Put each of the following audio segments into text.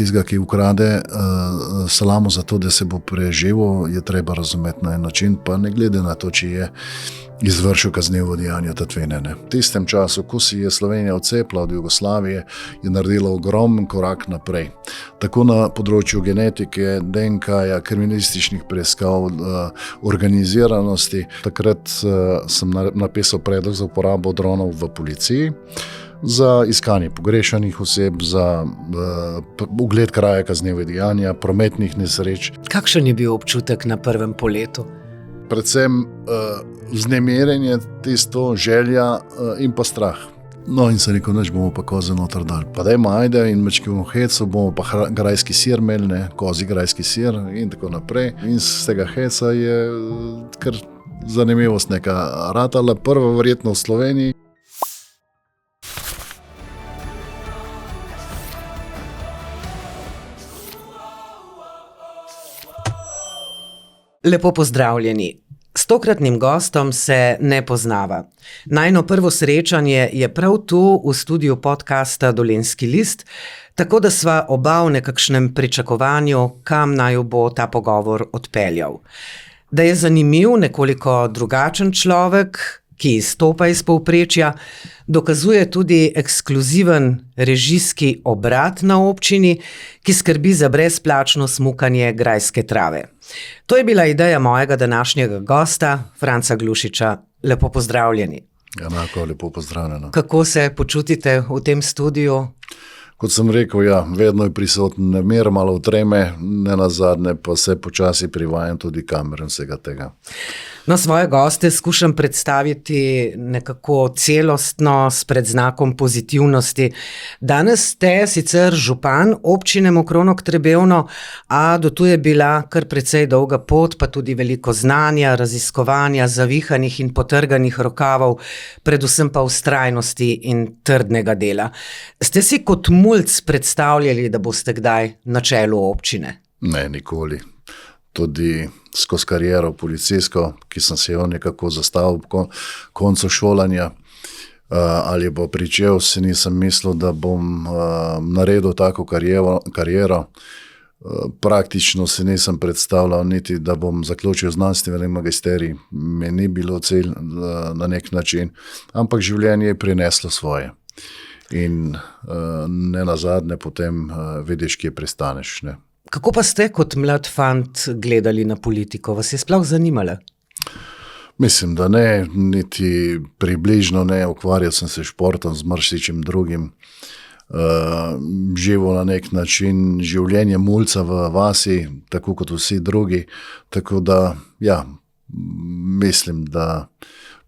tistega, ki ukrade salamo za to, da se bo preživel, je treba razumeti na en način, pa ne glede na to, če je izvršil kaznivo dejanje tatvine. V tistem času, ko si je Slovenija odcepila od Jugoslavije, je naredila ogromen korak naprej. Tako na področju genetike, DNK-ja, kriminalističnih preiskav, organiziranosti. Takrat sem napisal predlog za uporabo dronov v policiji, za iskanje pogrešanih oseb, za ogled kraja kaznivega dejanja, prometnih nesreč. Kakšen je bil občutek na prvem poletu? Predvsem vznemirjenje, tisto želja in pa strah. No in se rekel, neč bomo pa koze noter dali. Pa dajmo ajde in mečkimo heco, bomo pa grajski sir imeli, kozi grajski sir in tako naprej. In z tega heca je kar zanimivost neka ratala, prva verjetno v Sloveniji. Lepo pozdravljeni. S tokratnim gostom se ne poznava. Najino prvo srečanje je prav tu v studiu podcasta Dolenjski list, tako da sva oba v nekakšnem pričakovanju, kam naju bo ta pogovor odpeljal. Da je zanimiv, nekoliko drugačen človek, ki izstopa iz povprečja, dokazuje tudi ekskluziven režijski obrat na občini, ki skrbi za brezplačno smukanje grajske trave. To je bila ideja mojega današnjega gosta, Franca Glušiča. Lepo pozdravljeni. Enako, lepo pozdravljeno. Kako se počutite v tem studiu? Kot sem rekel, ja, vedno je prisoten nemir, malo treme, ne nazadnje pa se počasi privajam tudi kamer in vsega tega. No, svoje goste skušam predstaviti nekako celostno, s predznakom pozitivnosti. Danes ste sicer župan občine Mokronog Trebevno, a do tu je bila kar precej dolga pot, pa tudi veliko znanja, raziskovanja, zavihanih in potrganih rokavov, predvsem pa vztrajnosti in trdnega dela. Ste si kot mulc predstavljali, da boste kdaj na čelu občine? Ne, nikoli. Tudi skozi kariero policijsko, ki sem se jo nekako zastavil po koncu šolanja, ali bo pričel, si nisem mislil, da bom naredil tako kariero. Praktično si nisem predstavljal niti, da bom zaključil znanstveni magisterij. Mi ni bilo cilj na nek način, ampak življenje je prineslo svoje. In ne nazadnje potem vidiš, kje pristaneš, ne. Kako pa ste kot mlad fant gledali na politiko? Vas je sploh zanimala? Mislim, da ne, niti približno ne. Ukvarjal sem se športom, z marsičim drugim. Živel na nek način življenje mulca v vasi, tako kot vsi drugi. Tako da, ja, mislim, da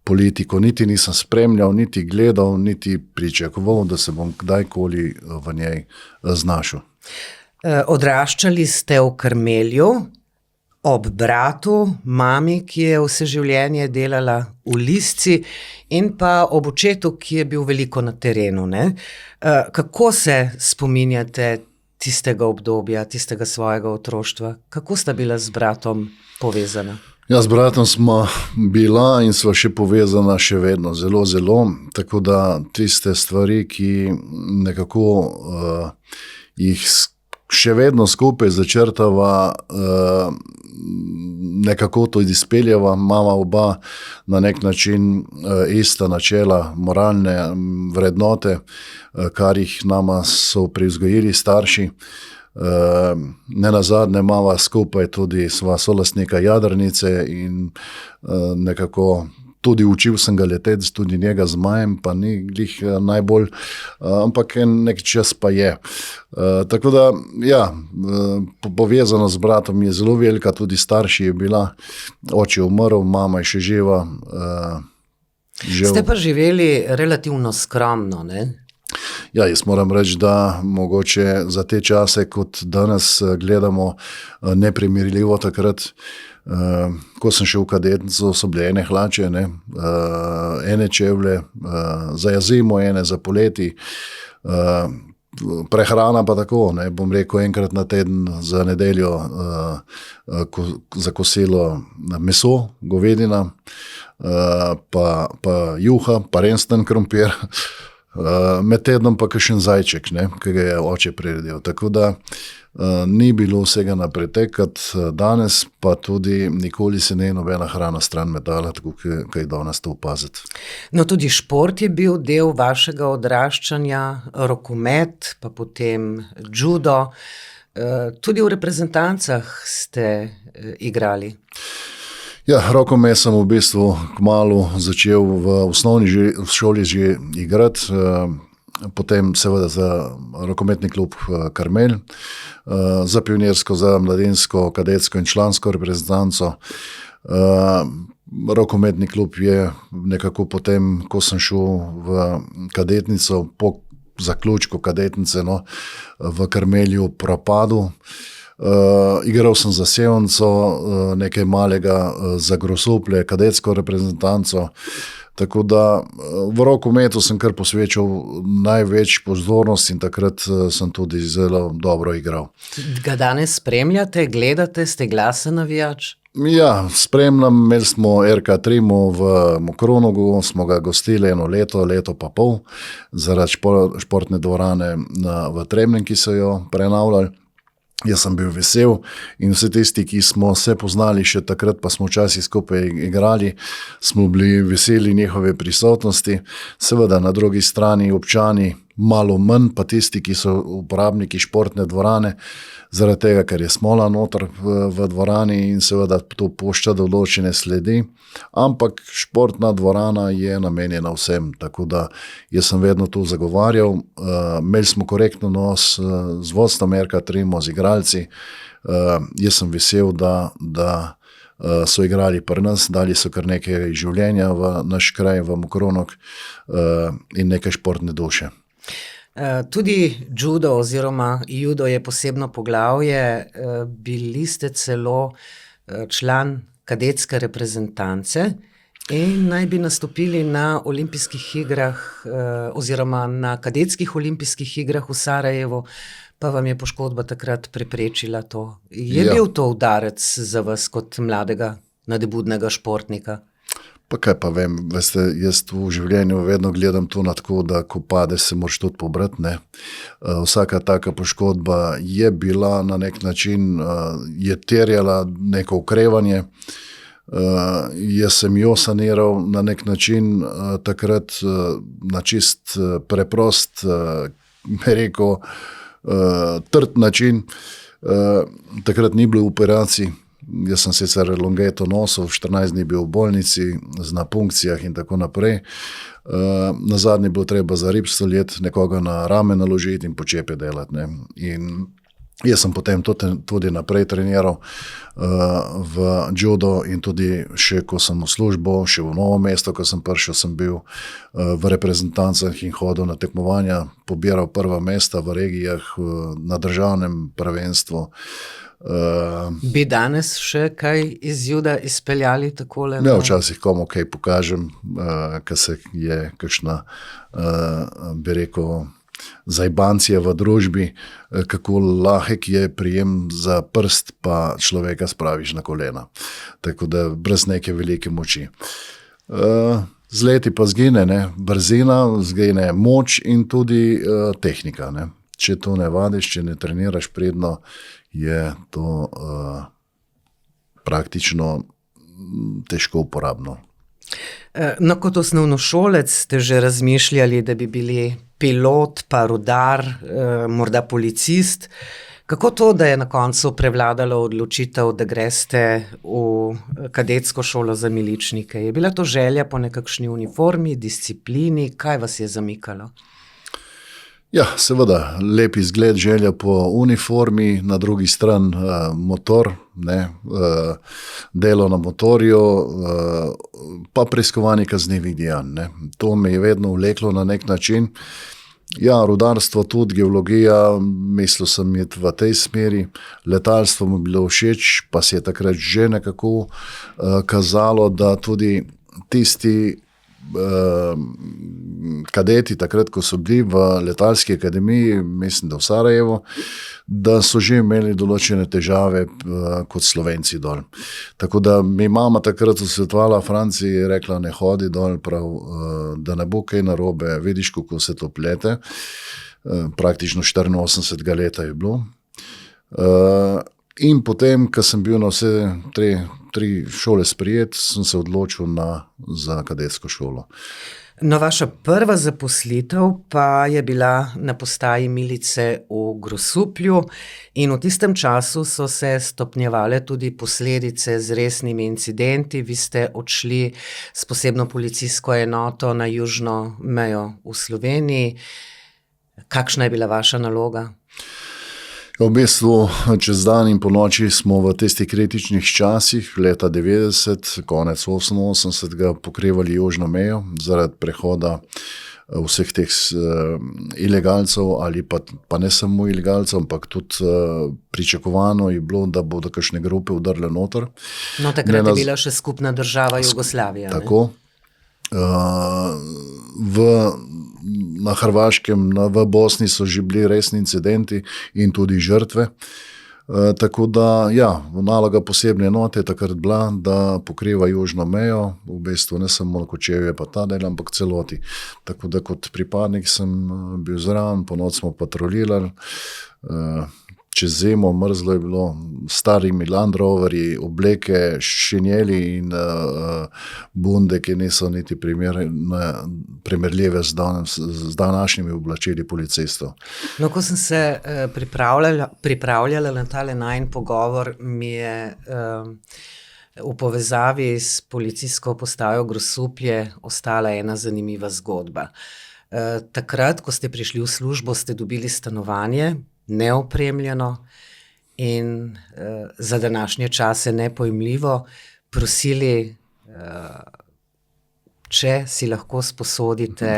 politiko niti nisem spremljal, niti gledal, niti pričakoval, da se bom kdajkoli v njej znašel. Odraščali ste v Krmelju, ob bratu, mami, ki je vse življenje delala v Lisci, in pa ob očetu, ki je bil veliko na terenu, ne? Kako se spominjate tistega obdobja, tistega svojega otroštva? Kako sta bila z bratom povezana? Ja, z bratom smo bila in sva še povezana še vedno, zelo, zelo. Tako da tiste stvari, ki nekako jih še vedno skupaj začrtava, nekako to izpeljava, imamo oba na nek način ista načela, moralne vrednote, kar jih nama so privzgojili starši. Ne nazadnje imava skupaj tudi sva solastnika jadrnice in nekako tudi učil sem ga leteti, tudi njega z majem, pa ni glih najbolj, ampak nek čas pa je. Tako da, ja, povezanost z bratom je zelo velika, tudi starši je bila, oče je umrl, mama je še živa. Ste pa živeli relativno skromno, ne? Ja, jaz moram reči, da mogoče za te čase, kot danes gledamo, neprimerljivo takrat, ko sem šel v kadetnico, so bile ene hlače, ne, ene čevlje, za zimo, ene za poleti, prehrana pa tako, ne, bom rekel, enkrat na teden za nedeljo za kosilo meso, govedina, pa juha, pa rensten krompir, med tednom pa kakšen zajček, ne, ki ga je oče priredil. Tako da, Ni bilo vsega na pretekat, danes pa tudi nikoli se ne nobena hrana stran metala, tako kaj danes to opaziti. No, tudi šport je bil del vašega odraščanja, rokomet, pa potem judo. Tudi v reprezentancah ste igrali. Ja, rokomet sem v bistvu kmalu začel v osnovni šoli že igrati, potem seveda za rokometni klub Karmel, za pionirsko, za mladinsko, kadetsko in člansko reprezentanco. Rokometni klub je nekako potem, ko sem šel v kadetnico, po zaključku kadetnice, v Karmelju propadel. Igral sem za Sevnico, nekaj malega za Grosuplje, kadetsko reprezentanco. Tako da v rokometu sem kar posvečal največ pozornosti in takrat sem tudi zelo dobro igral. Ga danes spremljate, gledate, ste glasen navijač? Ja, spremljam, imeli smo RK Trimo v Mokronogu, smo ga gostili leto pa pol, zaradi športne dvorane v Trebnjem, ki so jo prenavljali. Jaz sem bil vesel in vsi tisti, ki smo se poznali še takrat, pa smo včasih skupaj igrali, smo bili veseli njihove prisotnosti. Seveda na drugi strani občani malo manj, pa tisti, ki so uporabniki športne dvorane, zaradi tega, ker je smola noter v dvorani in seveda to pušča določene sledi. Ampak športna dvorana je namenjena vsem, tako da jaz sem vedno to zagovarjal. Imeli smo korektno nos z vodstvom RK Trimo, z igralci. Jaz sem vesel, da so igrali pri nas, dali so kar nekaj življenja v naš kraj, v Mokronog in nekaj športne duše. Tudi judo oziroma judo je posebno poglavje. Bili ste celo član kadetske reprezentance in naj bi nastopili na olimpijskih igrah oziroma na kadetskih olimpijskih igrah v Sarajevu, pa vam je poškodba takrat preprečila to. Je bil to udarec za vas kot mladega, nadebudnega športnika? Pa kaj pa vem, veste, jaz v življenju vedno gledam to na tako, da ko padeš, se moraš tudi pobrati, ne. Vsaka taka poškodba je bila na nek način, je terjala neko okrevanje. Jaz sem jo saniral na nek način takrat na čist preprost, bi rekel, trd način. Takrat ni bilo operacij. Jaz sem sicer longeto nosil, 14 dni bil v bolnici, na punkcijah in tako naprej. Nazadnje bilo treba za ribstoljet, nekoga na rame naložiti in počepe delati, ne. In jaz sem potem tudi naprej treniral v judo in tudi še, ko sem v službo, še v Novo mesto, ko sem prišel, sem bil v reprezentancah in hodil na tekmovanja, pobiral prva mesta v regijah, na državnem prvenstvu. Bi danes še kaj iz juda izpeljali takole? Ja, včasih komu kaj pokažem, ko se je kakšna, bi rekel, zajbancija v družbi, kako lahek je prijem za prst, pa človeka spraviš na kolena. Tako da brez neke velike moči. Z leti pa zgine, ne, brzina, zgine moč in tudi tehnika, ne. Če to ne vadiš, če ne treniraš predno, je to praktično težko uporabno. No, kot osnovnošolec ste že razmišljali, da bi bili pilot, pa rudar, morda policist. Kako to, da je na koncu prevladala odločitev, da greste v kadetsko šolo za miličnike? Je bila to želja po nekakšni uniformi, disciplini? Kaj vas je zamikalo? Ja, seveda, lep izgled, želja po uniformi, na drugi strani motor, ne, delo na motorju, pa preiskovanje kaznivih dejanj, ne. To me je vedno vleklo na nek način. Ja, rudarstvo tudi, geologija, mislil sem iti v tej smeri, letalstvo mi je bilo všeč, pa se je takrat že nekako kazalo, da tudi tisti kadeti takrat, ko so bili v letalski akademiji, mislim, da v Sarajevu, da so že imeli določene težave kot Slovenci dol. Tako da mi mama takrat svetovala Franciji, je rekla, ne hodi dol, prav, da ne bo kaj narobe, vidiš, kako se to plete. Praktično 84 leta je bilo. In potem, ko sem bil na vse tri šole sprejet, sem se odločil za kadetsko šolo. No, vaša prva zaposlitev pa je bila na postaji milice v Grosuplju in v tistem času so se stopnjevale tudi posledice z resnimi incidenti. Vi ste odšli s posebno policijsko enoto na južno mejo v Sloveniji. Kakšna je bila vaša naloga? V bistvu, čez dan in po noči smo v tistih kritičnih časih, leta 90, konec 88, pokrivali južno mejo zaradi prehoda vseh teh ilegalcev ali pa ne samo ilegalcev, ampak tudi pričakovano je bilo, da bodo kakšne grupe vdrle noter. No, takrat je bila še skupna država Jugoslavija. Tako. Na Hrvaškem, v Bosni so že bili resni incidenti in tudi žrtve. Tako da, naloga posebne enote je takrat bila, da pokriva južno mejo, v bistvu ne samo Kočevje pa ta del, ampak celoti. Tako da kot pripadnik sem bil zraven, po noč smo patrolirali, čez zimo mrzlo je bilo, starimi Land Roverji, obleke, šinjeli in bunde, ki niso niti primerljive z današnjimi oblačili policistov. No, ko sem se pripravljala na tale najin pogovor, mi je v povezavi s policijsko postajo Grosuplje ostala ena zanimiva zgodba. Takrat, ko ste prišli v službo, ste dobili stanovanje, neopremljeno in za današnje čase nepojmljivo, prosili, če si lahko sposodite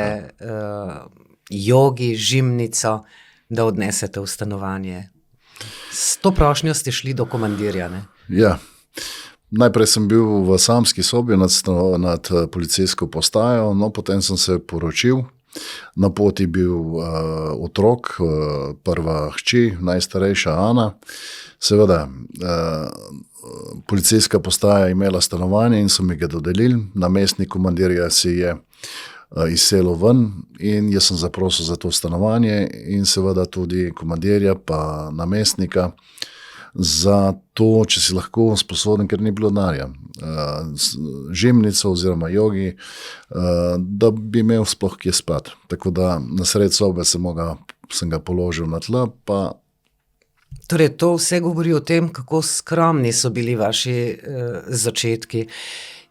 jogi, žimnico, da odnesete v stanovanje. S to prošnjo ste šli do komandirja, ne? Ja. Najprej sem bil v samski sobi nad policijsko postajo, no potem sem se poročil. Na poti bil otrok, prva hči, najstarejša Ana. Seveda, policijska postaja je imela stanovanje in so mi ga dodelili. Namestnik komandirja si je izselil ven in jaz sem zaprosil za to stanovanje in seveda tudi komandirja pa namestnika za to, če si lahko sposoben, ker ni bilo denarja, žimnico oziroma jogi, da bi imel sploh kje spati. Tako da na sred sobe sem ga položil na tla. Torej, to vse govori o tem, kako skromni so bili vaši začetki.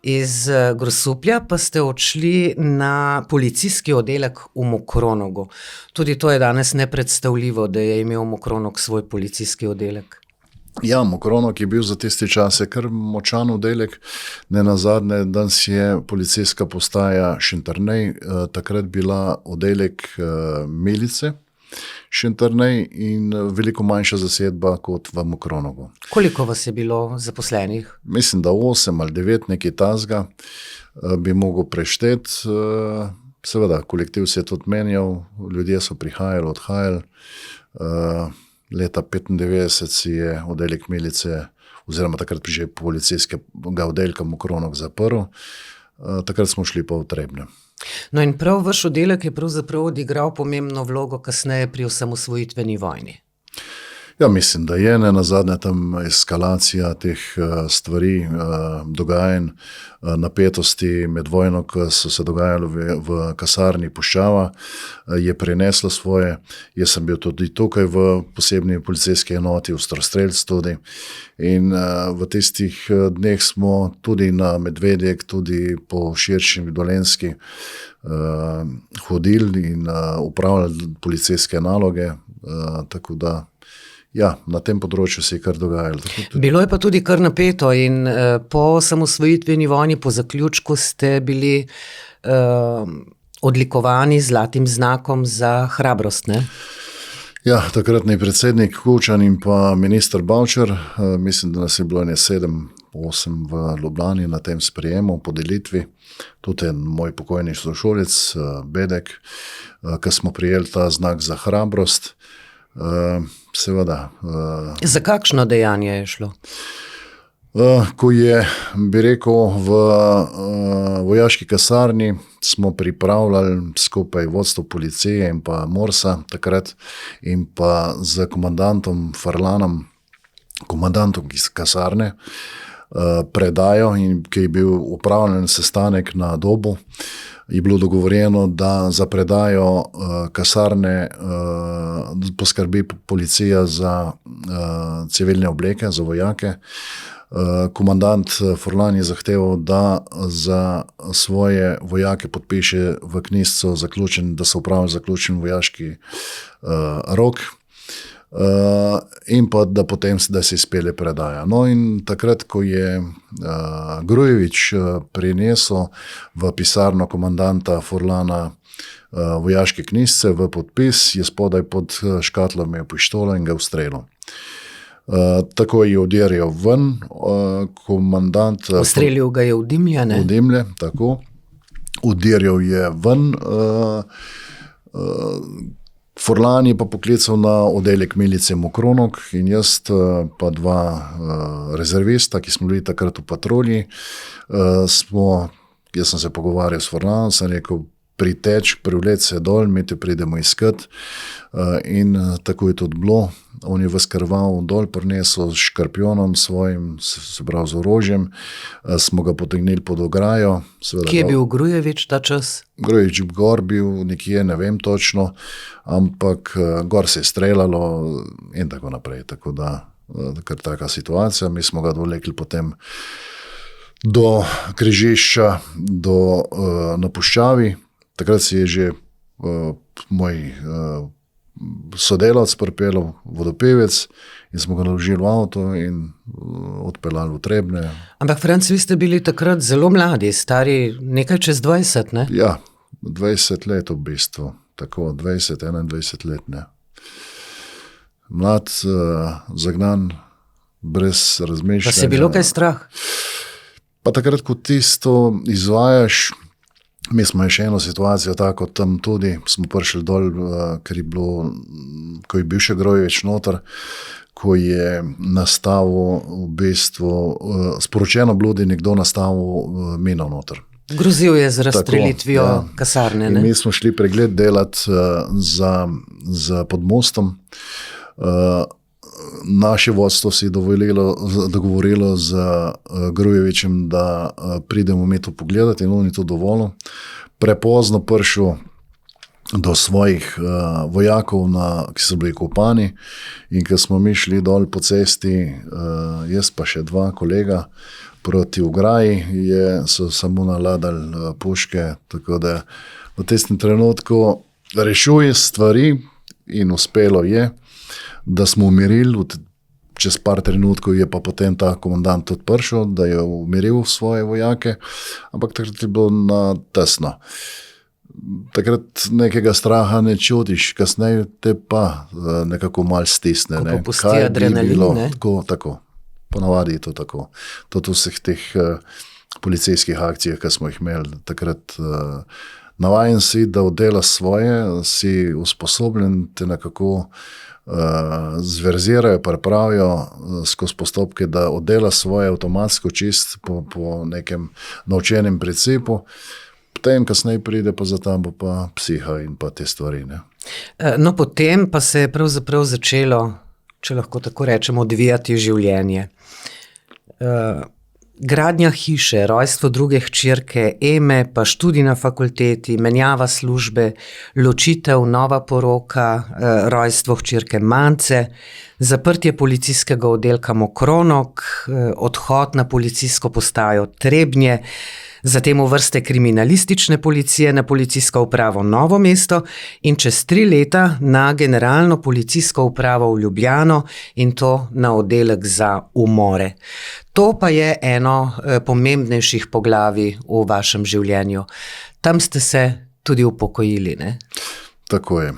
Iz Grosuplja pa ste odšli na policijski oddelek v Mokronogu. Tudi to je danes nepredstavljivo, da je imel Mokronog svoj policijski oddelek. Ja, Mokronog je bil za tiste čase kar močan oddelek. Nenazadnje, danes je policijska postaja Šentjernej, takrat bila oddelek milice Šentjernej in veliko manjša zasedba kot v Mokronogu. Koliko vas je bilo zaposlenih? Mislim, da 8 ali 9, nekaj tazga bi mogel prešteti. Seveda, kolektiv se je tudi menjal, ljudje so prihajali, odhajali. Leta 1995 si je oddelek milice, oziroma takrat že policijskega oddelka Mokronog zaprl, takrat smo šli pa v Trebnje. No in prav vaš oddelek je pravzaprav odigral pomembno vlogo kasneje pri osamosvojitveni vojni. Ja, mislim, da je nenazadnje tam eskalacija teh stvari, dogajanj, napetosti med vojno, ko so se dogajalo v kasarni Puščava, je prineslo svoje. Jaz sem bil tudi tukaj v posebni policijski enoti, v Strostrelc tudi. In v tistih dneh smo tudi na Medvedjek, tudi po širšem Dolenjski hodili in upravljali policijske naloge, tako da ja, na tem področju se je kar dogajalo. Bilo je pa tudi kar napeto in po osamosvojitveni vojni, po zaključku ste bili odlikovani z zlatim znakom za hrabrost, ne? Ja, takratni predsednik Kučan in pa minister Bavčar, mislim, da nas je bilo 7-8 v Ljubljani na tem sprejemu, podelitvi. Tudi moj pokojni sošolec, Bedek, ko smo prijeli ta znak za hrabrost. Seveda. Za kakšno dejanje je šlo? Ko je, bi rekel, v vojaški kasarni smo pripravljali skupaj vodstvo policije in pa Morsa takrat in pa z komandantom Farlanom komandantom iz kasarne predajo, in ki je bil upravljen sestanek na Dobu, je bilo dogovorjeno, da za predajo kasarne poskrbi policija za civilne obleke, za vojake. Komandant Furlan je zahteval, da za svoje vojake podpiše v knjižico da so upravili zaključen vojaški rok, in pa da potem da se izpelje predaja. No, in takrat, ko je Grujevič prinesel v pisarno komandanta Furlana vojaške knjižice v podpis, je spodaj pod škatlom imel pištolo in ga ustrelil. Tako je odjerjal ven, komandant... Ustrelil ga je v Dimlje, ne? V Dimlje, tako. Odjerjal je ven, Furlan je pa poklical na oddelek milice Mokronog in jaz pa dva rezervista, ki smo bili takrat v patrulji, jaz sem se pogovarjal s Furlanom, sem rekel, priteč, privlet se dol, mi te pridemo iskat, in tako je tudi bilo. On je vas krval dol, prinesel s škorpionom svojim, se pravi z orožjem, smo ga potegnili pod ograjo. Kje je bil Grujevič ta čas? Grujevič gor bil nekje, ne vem točno, ampak gor se je streljalo in tako naprej. Tako da, kar taka situacija, mi smo ga dolekli potem do križišča, na Puščavi. Takrat si je že moj sodelavc pripeljal vodopevec in smo ga naložili v avto in odpeljali v Trebnje. Ampak, Franc, vi ste bili takrat zelo mladi, stari nekaj čez 20, ne? Ja, 20 let v bistvu, tako 20-21 let, ne. Mlad, zagnan, brez razmišljanja. Pa se je bilo kaj strah? Pa takrat, ko tisto izvajaš, mi smo še eno situacijo tako tam tudi, smo prišli dol, ker je bilo, ko je bil še Grujevič noter, ko je nastavil v bistvu, sporočeno bilo, da je nekdo nastavil mino noter. Grozil je z razstrelitvijo kasarne, ne? In mi smo šli pregled delati za pod mostom. Naše vodstvo si je dogovorilo z Grujevičem, da pridemo mi to pogledati in on je to dovolil. Prepozno prišel do svojih vojakov, ki so bili kopani, in ko smo mi šli dol po cesti, jaz pa še dva kolega proti ograji, so samo naladali puške, tako da v tistem trenutku rešuje stvari in uspelo je, da smo umirili, čez par trenutkov je pa potem ta komandant tudi prišel, da je umiril svoje vojake, ampak takrat je bilo na tesno. Takrat nekega straha ne čutiš, kasneje te pa nekako malo stisne. Ko popusti adrenalin, ne? Tako. Ponavadi je to tako. Tudi v vseh teh policijskih akcijah, ki smo jih imeli takrat, navajen si, da oddelaš svoje, si usposobljen, te nekako zverzirajo, pripravijo skozi postopke, da oddelaš svoje avtomatsko čist po nekem naučenem principu. Potem kasneje pride pa za tabo pa psiha in pa te stvari, ne. No, potem pa se je pravzaprav začelo, če lahko tako rečemo, odvijati življenje. Gradnja hiše, rojstvo druge hčerke Eme, pa študij na fakulteti, menjava službe, ločitev, nova poroka, rojstvo hčerke Mance, zaprtje policijskega oddelka Mokronog, odhod na policijsko postajo Trebnje, zatem v vrste kriminalistične policije na policijsko upravo Novo mesto in čez 3 leta na generalno policijsko upravo v Ljubljano, in to na oddelek za umore. To pa je eno pomembnejših poglavij v vašem življenju. Tam ste se tudi upokojili, ne? Tako je.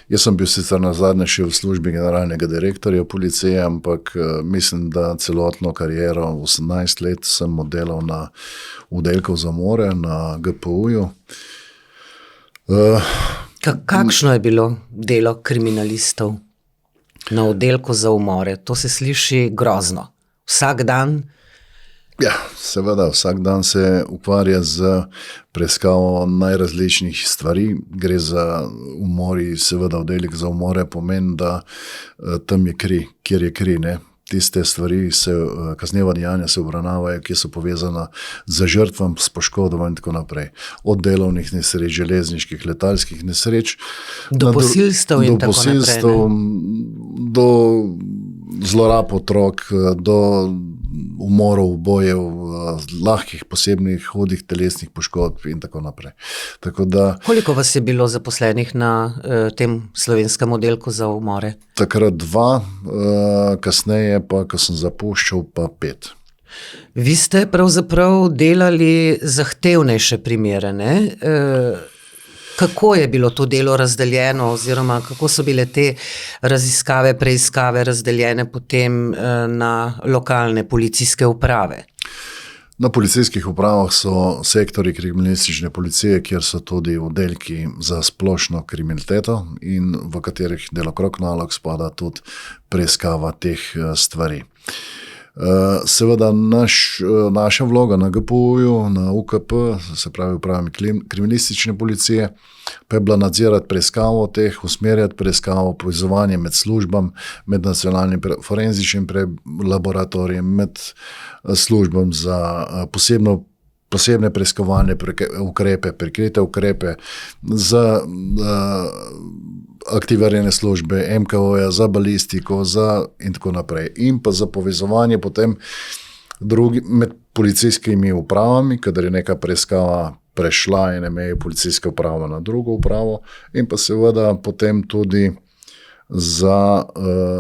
Jaz sem bil sicer nazadnje še v službi generalnega direktorja policije, ampak mislim, da celotno kariero 18 let sem oddelal na oddelku za umore na GPU-ju. Kakšno je bilo delo kriminalistov na oddelku za umore? To se sliši grozno. Vsak dan? Ja, seveda, vsak dan se ukvarja z preiskavo najrazličnejših stvari. Gre za umori, seveda oddelek za umore pomeni, da tam je kri, kjer je kri, ne. tiste stvari, kazneva dejanja se obravnavajo, ki so povezana z žrtvam, s poškodovanjem in tako naprej. Od delovnih nesreč, železniških, letalskih nesreč. Do posilstev in tako naprej. Do posilstev, do zlorab otrok, do umorov, bojev, lahkih posebnih hudih telesnih poškodb in tako naprej. Koliko vas je bilo zaposlenih na tem slovenskem oddelku za umore? Takrat 2, kasneje pa, ko sem zapuščal, pa 5. Vi ste pravzaprav delali zahtevnejše primere, ne? Kako je bilo to delo razdeljeno oziroma kako so bile te raziskave, preiskave razdeljene potem na lokalne policijske uprave? Na policijskih upravah so sektorji kriminalistične policije, kjer so tudi oddelki za splošno kriminaliteto in v katerih delokrog nalog spada tudi preiskava teh stvari. Seveda naša vloga na GPU-ju, na UKP, se pravi upravami kriminalistične policije, pa je bila nadzirati preiskavo teh, usmerjati preiskavo, povezovanje med službam, med nacionalnim forenzičnim laboratorijem, med službam za posebne preiskovalne ukrepe, prikrite ukrepe, za aktivirane službe, MKO-ja, za balistiko, in tako naprej. In pa za povezovanje potem med policijskimi upravami, kadar je neka preiskava prešla ene meje policijske uprave na drugo upravo, in pa seveda potem tudi za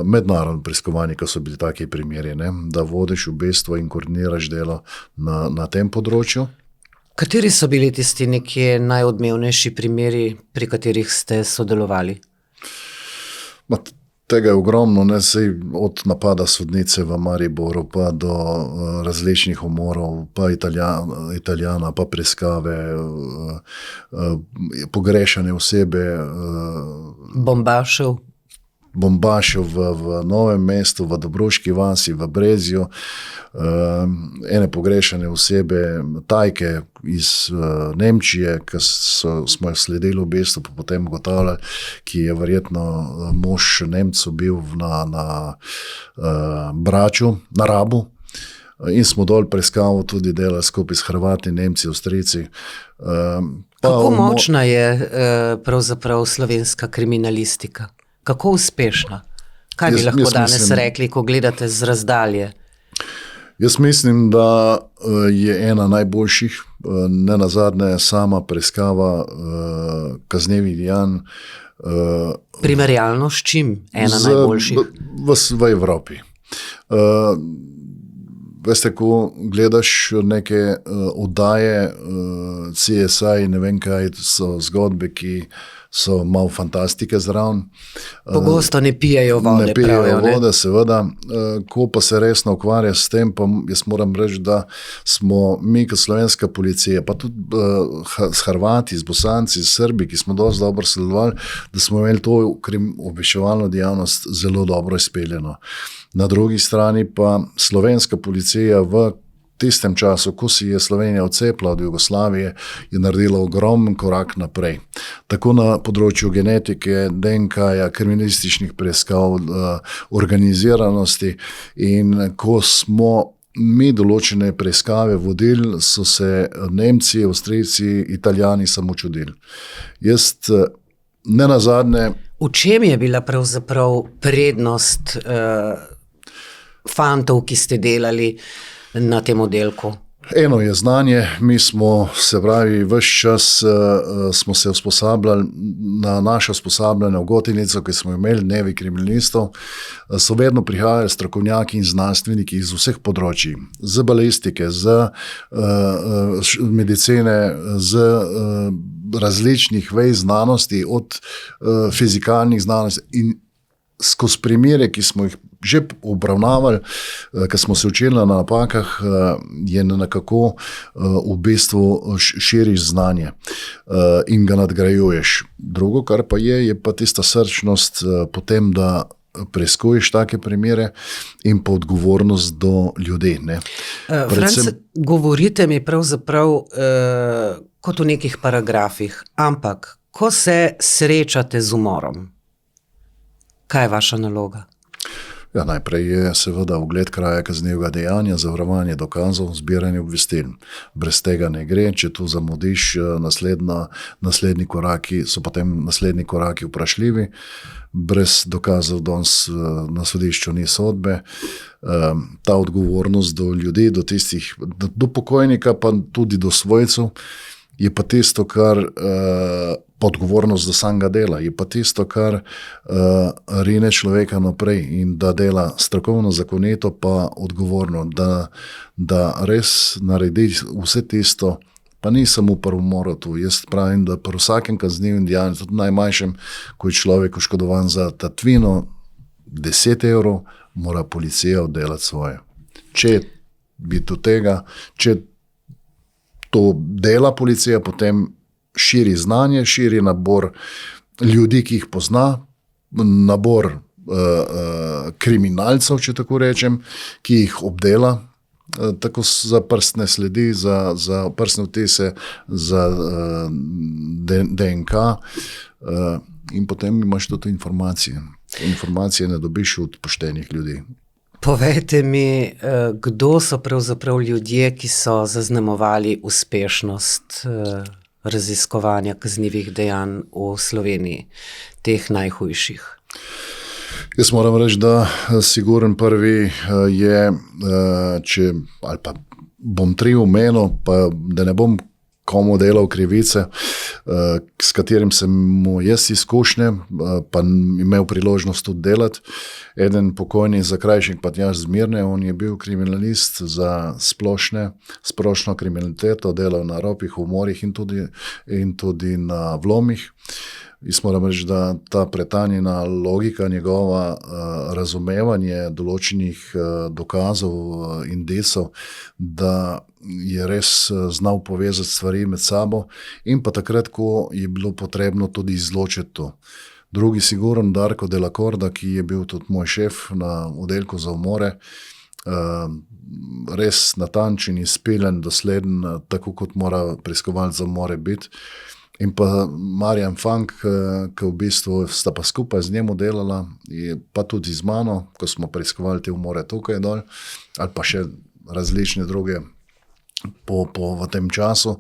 mednarodno preiskovanje, ko so bili taki primeri, ne? Da vodiš v bistvu in koordiniraš delo na tem področju. Kateri so bili tisti nekje najodmevnejši primeri, pri katerih ste sodelovali? Tega je ogromno, ne, od napada sodnice v Mariboru pa do različnih umorov, pa Italijana, pa preiskave, pogrešane osebe. Bombašev v Novem mestu, v Dobruški vasi, v Brezju, ene pogrešane osebe, Tajke iz Nemčije, ki smo jih sledili v bistvu, pa potem ugotavljali, ki je verjetno mož Nemcu bil na Braču, na Rabu, in smo dol preiskavo tudi delali skupaj s Hrvati, Nemci, Avstrijci. Kako močna je pravzaprav slovenska kriminalistika? Kako uspešna? Kaj bi lahko danes rekli, ko gledate z razdalje? Jaz mislim, da je ena najboljših, nenazadnje sama preiskava kaznivih dejanj. Primerjalno s čim? Ena najboljših? V Evropi. Veste, ko gledaš neke oddaje CSI, ne vem kaj, so zgodbe, ki so malo fantastike zraven. Pogosto ne pijejo vode. Ne pijejo vode, seveda. Ko pa se resno ukvarja s tem, pa jaz moram reči, da smo mi kot slovenska policija, pa tudi s Hrvati, s Bosanci, s Srbi, ki smo dosti dobro sodelovali, da smo imeli to obveščevalno dejavnost zelo dobro izpeljeno. Na drugi strani pa slovenska policija v tistem času, ko si je Slovenija odcepila od Jugoslavije, je naredila ogromen korak naprej. Tako na področju genetike, DNK-ja, kriminalističnih preiskav, organiziranosti, in ko smo mi določene preiskave vodili, so se Nemci, Avstrijci, Italijani samo čudili. Jaz nenazadnje... V čem je bila pravzaprav prednost fantov, ki ste delali na tem oddelku? Eno je znanje, mi smo se pravi, ves čas smo se usposabljali na naše usposabljanje v Gotinico, ki smo imeli dnevi kriminalistov, so vedno prihajali strokovnjaki in znanstveniki iz vseh področij, z balistike, z medicine, z različnih vej znanosti, od fizikalnih znanosti, in skozi primere, ki smo jih že obravnavali, ko smo se učili na napakah, je nekako v bistvu širiš znanje in ga nadgrajuješ. Drugo, kar pa je pa tista srčnost potem, da preiskuješ take primere in pa odgovornost do ljudi. Franc, govorite mi pravzaprav kot v nekih paragrafih, ampak ko se srečate z umorom, kaj je vaša naloga? Ja, najprej je seveda ogled kraja kaznivega dejanja, zavarovanje dokazov, zbiranje obvestil. Brez tega ne gre, če tu zamudiš, naslednji koraki vprašljivi. Brez dokazov danes na sodišču ni sodbe. Ta odgovornost do ljudi, do tistih, do pokojnika, pa tudi do svojcev, je pa tisto, kar odgovornost do samega dela, je pa tisto, kar rine človeka naprej in da dela strokovno, zakonito, pa odgovorno, da res naredi vse tisto, pa ni samo pri umoru tu. Jaz pravim, da pri vsakem kaznivem dejanju, tudi najmanjšem, ko je človek oškodovan za tatvino 10 evrov, mora policija oddelati svoje. Če bi do tega, če to dela policija, potem širi znanje, širi nabor ljudi, ki jih pozna, nabor kriminalcev, če tako rečem, ki jih obdela, tako za prstne sledi, za prstne vtise, za DNK, in potem imaš tudi informacije. Informacije ne dobiš od poštenih ljudi. Povejte mi, kdo so pravzaprav ljudje, ki so zaznamovali uspešnost raziskovanja kaznivih dejanj v Sloveniji, teh najhujših? Jaz moram reči, da sigurno prvi je, ali pa bom 3 omenil, pa da ne bom komu delal krivice, s katerim sem mu jaz izkušnje, pa imel priložnost tudi delati. Eden pokojni Zakrajšek Patjaž Zmirne, on je bil kriminalist za splošno kriminaliteto, delal na ropih, umorih in tudi na vlomih. Jaz moram reči, da ta pretanjena logika, njegova razumevanje določenih dokazov, indicov, da je res znal povezati stvari med sabo in pa takrat, ko je bilo potrebno tudi izločiti to. Drugi sigurno Darko de la Corda, ki je bil tudi moj šef na oddelku za umore, res natančen, izpiljen, dosleden, tako kot mora preiskovalec za umore biti. In pa Marjan Fank, ki v bistvu sta pa skupaj z njemu delala, pa tudi z mano, ko smo preiskovali te umore tukaj dol, ali pa še različne druge v tem času,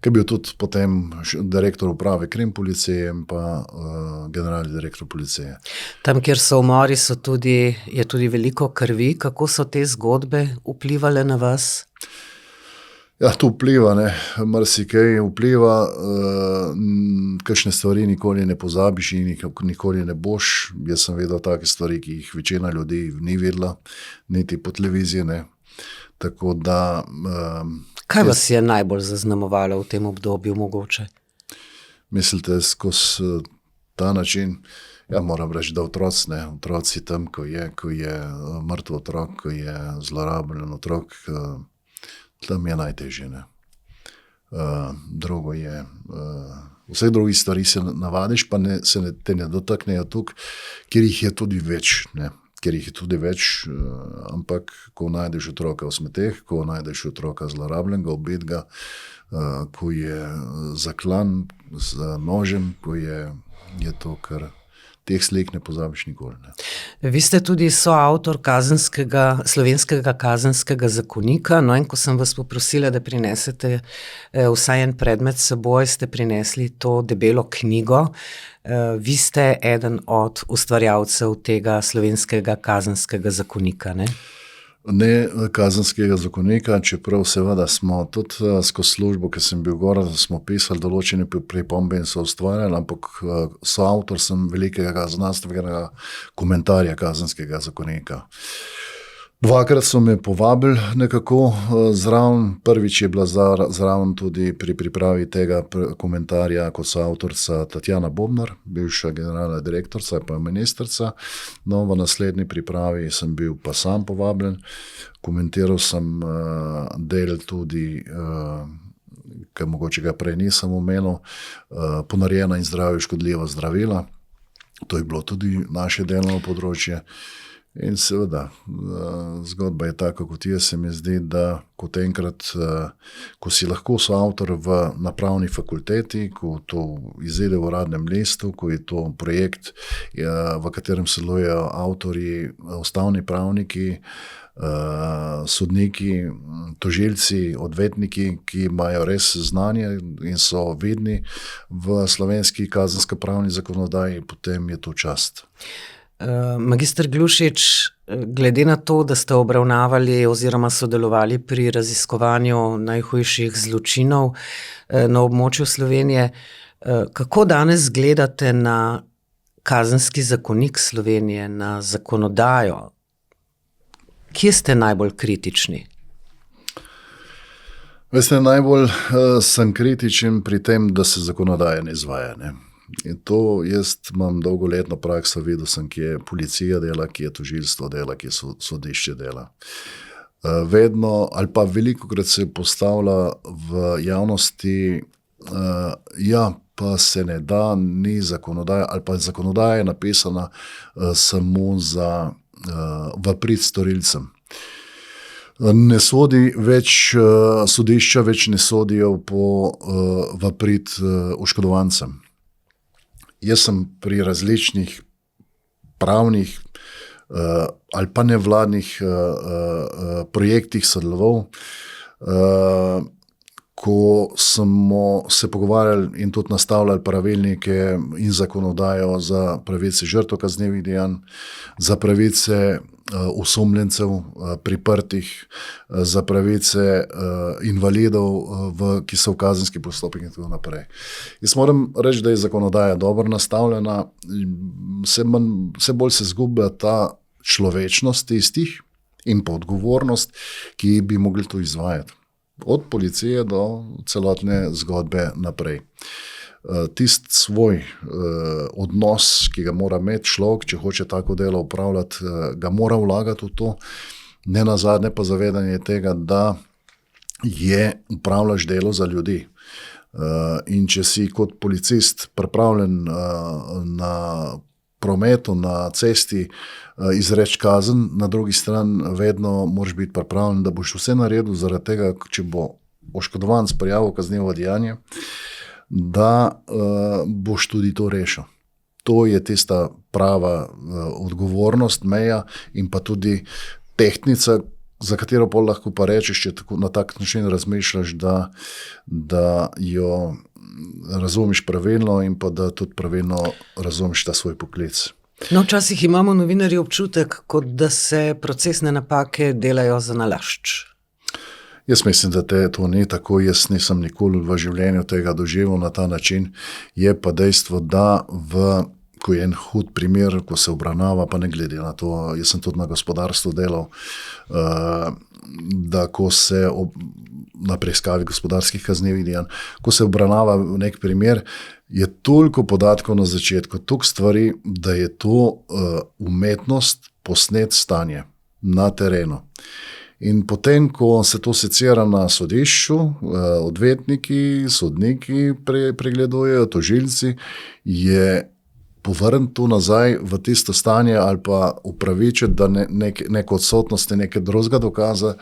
ki je bil tudi potem direktor uprave Krim policije in pa generalni direktor policije. Tam, kjer so umori, je tudi veliko krvi. Kako so te zgodbe vplivale na vas? Ja, to vpliva, marsikaj vpliva, kakšne stvari nikoli ne pozabiš in nikoli ne boš. Jaz sem vedel take stvari, ki jih večina ljudi ni vedela, niti po televiziji ne. Tako da... Kaj vas je najbolj zaznamovalo v tem obdobju mogoče? Mislite, skozi ta način? Ja, moram reči, da otroci tam, ko je mrtev otrok, ko je zlorabljen otrok, tam je najtežje. Drugo je, vseh drugih stvari se navadiš, pa te ne dotaknejo tukaj, ker jih je tudi več, ampak ko najdeš otroka v smeteh, ko najdeš otroka zlorabljenega, ubitega, ko je zaklan z nožem, ko je to, kar teh slik ne pozabiš nikoli. Vi ste tudi soavtor slovenskega kazenskega zakonika, no in ko sem vas poprosila, da prinesete vsaj en predmet s seboj, ste prinesli to debelo knjigo. Vi ste eden od ustvarjalcev tega slovenskega kazenskega zakonika, ne? Ne kazenskega zakonika, čeprav seveda smo tudi skozi službo, ki sem bil gor, smo pisali določene pripombe in so ustvarjali, ampak soavtor sem velikega znanstvenega komentarja kazenskega zakonika. Dvakrat so me povabili nekako zraven. Prvič je bila zraven tudi pri pripravi tega komentarja kot soavtorica Tatjana Bobnar, bivša generalna direktorica pa ministrica. No, v naslednji pripravi sem bil pa sam povabljen. Komentiral sem del tudi, ki mogoče ga prej nisem omenil, ponarejena in zdravju škodljiva zdravila. To je bilo tudi naše delovno področje. In seveda, zgodba je taka, kot je, se mi zdi, da kot enkrat, ko si lahko soavtor na pravni fakulteti, ko to izide v Uradnem listu, ko je to projekt, v katerem sodelujejo avtorji, ustavni pravniki, sodniki, tožilci, odvetniki, ki imajo res znanje in so vidni v slovenski kazensko-pravni zakonodaji, potem je to čast. Magister Glušič, glede na to, da ste obravnavali oziroma sodelovali pri raziskovanju najhujših zločinov na območju Slovenije, kako danes gledate na kazenski zakonik Slovenije, na zakonodajo? Kje ste najbolj kritični? Veste, najbolj sem kritičen pri tem, da se zakonodaja ne izvaja, ne? In to jaz imam dolgoletno prakso, videl sem, ki je policija dela, ki je tožilstvo dela, ki je sodišče dela. Vedno ali pa velikokrat se postavlja v javnosti, pa se ne da, ni zakonodaja, ali pa zakonodaja je napisana samo v prid storilcem. Ne sodi več, sodišča več ne sodijo v prid oškodovancem. Jaz sem pri različnih pravnih ali pa nevladnih projektih sodeloval, ko smo se pogovarjali in tudi nastavljali pravilnike in zakonodajo za pravice žrtev kaznivih dejanj, za pravice osumljencev, priprtih, za pravice invalidov, ki so v kazenski postopek in tako naprej. Jaz moram reči, da je zakonodaja dobro nastavljena, vse bolj se zgublja ta človečnost tistih in pa odgovornost, ki bi mogli to izvajati. Od policije do celotne zgodbe naprej. Tisti svoj odnos, ki ga mora imeti človek, če hoče tako delo upravljati, ga mora vlagati v to, ne nazadnje pa zavedanje tega, da upravljaš delo za ljudi. In če si kot policist pripravljen na prometu, na cesti izreči kazen, na drugi strani vedno moraš biti pripravljen, da boš vse naredil zaradi tega, če bo oškodovanec prijavil kaznivo dejanje, da boš tudi to rešil. To je tista prava odgovornost, meja in pa tudi tehtnica, za katero pol lahko pa rečeš, če na tak način razmišljaš, da jo razumeš pravilno in pa da tudi pravilno razumeš ta svoj poklic. No, včasih imamo novinarji občutek, kot da se procesne napake delajo za nalašč. Jaz mislim, da to ni tako, jaz nisem nikoli v življenju tega doživel na ta način. Je pa dejstvo, da ko je en hud primer, ko se obravnava, pa ne glede na to, jaz sem tudi na gospodarstvu delal, da ko se na preiskavi gospodarskih kaznivih dejanj, ko se obravnava nek primer, je toliko podatkov na začetku, toliko stvari, da je to umetnost posnet stanje na terenu. In potem, ko se to secira na sodišču, odvetniki, sodniki pregledujejo, tožilci, je povrniti to nazaj v tisto stanje ali pa upravičiti, da neko odsotnost nekaj drugega dokaza,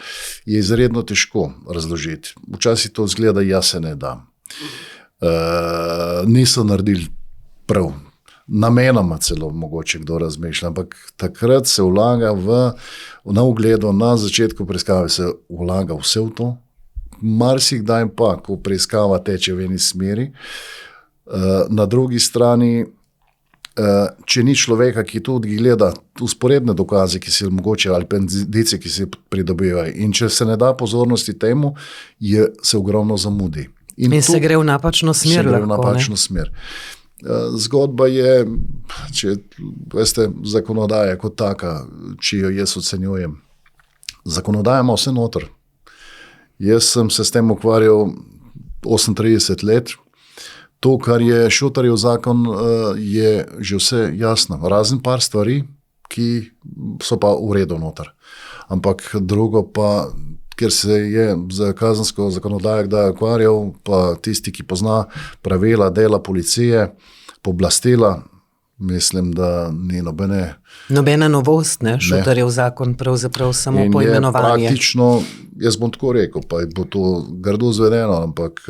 je izredno težko razložiti. Včasih to izgleda, se ne da. Niso naredili prav. Namenoma celo mogoče kdo razmišlja, ampak takrat se vlaga na ugledu, na začetku preiskave se vlaga vse v to. Marsikdaj pa, ko preiskava teče v eni smeri, na drugi strani, če ni človeka, ki tudi gleda usporedne dokaze, ki se mogoče, ali pa indice, ki se pridobivajo, in če se ne da pozornosti temu, se ogromno zamudi. In se gre v napačno smer. Smer. Zgodba je, veste, zakonodaja kot taka, če jo jaz ocenjujem. Zakonodaja ima vse noter. Jaz sem se s tem ukvarjal 38 let. To, kar je Šutarjev zakon, je že vse jasno. Razen par stvari, ki so pa v redu noter. Ampak drugo pa, ker se je za kazensko zakonodajo kdaj ukvarjal, pa tisti, ki pozna pravila dela policije, pooblastila, Mislim, da ni Nobena novost, ne? Šutarjev zakon pravzaprav samo poimenovanje. Praktično, jaz bom tako rekel, pa bo to grdo zvedeno, ampak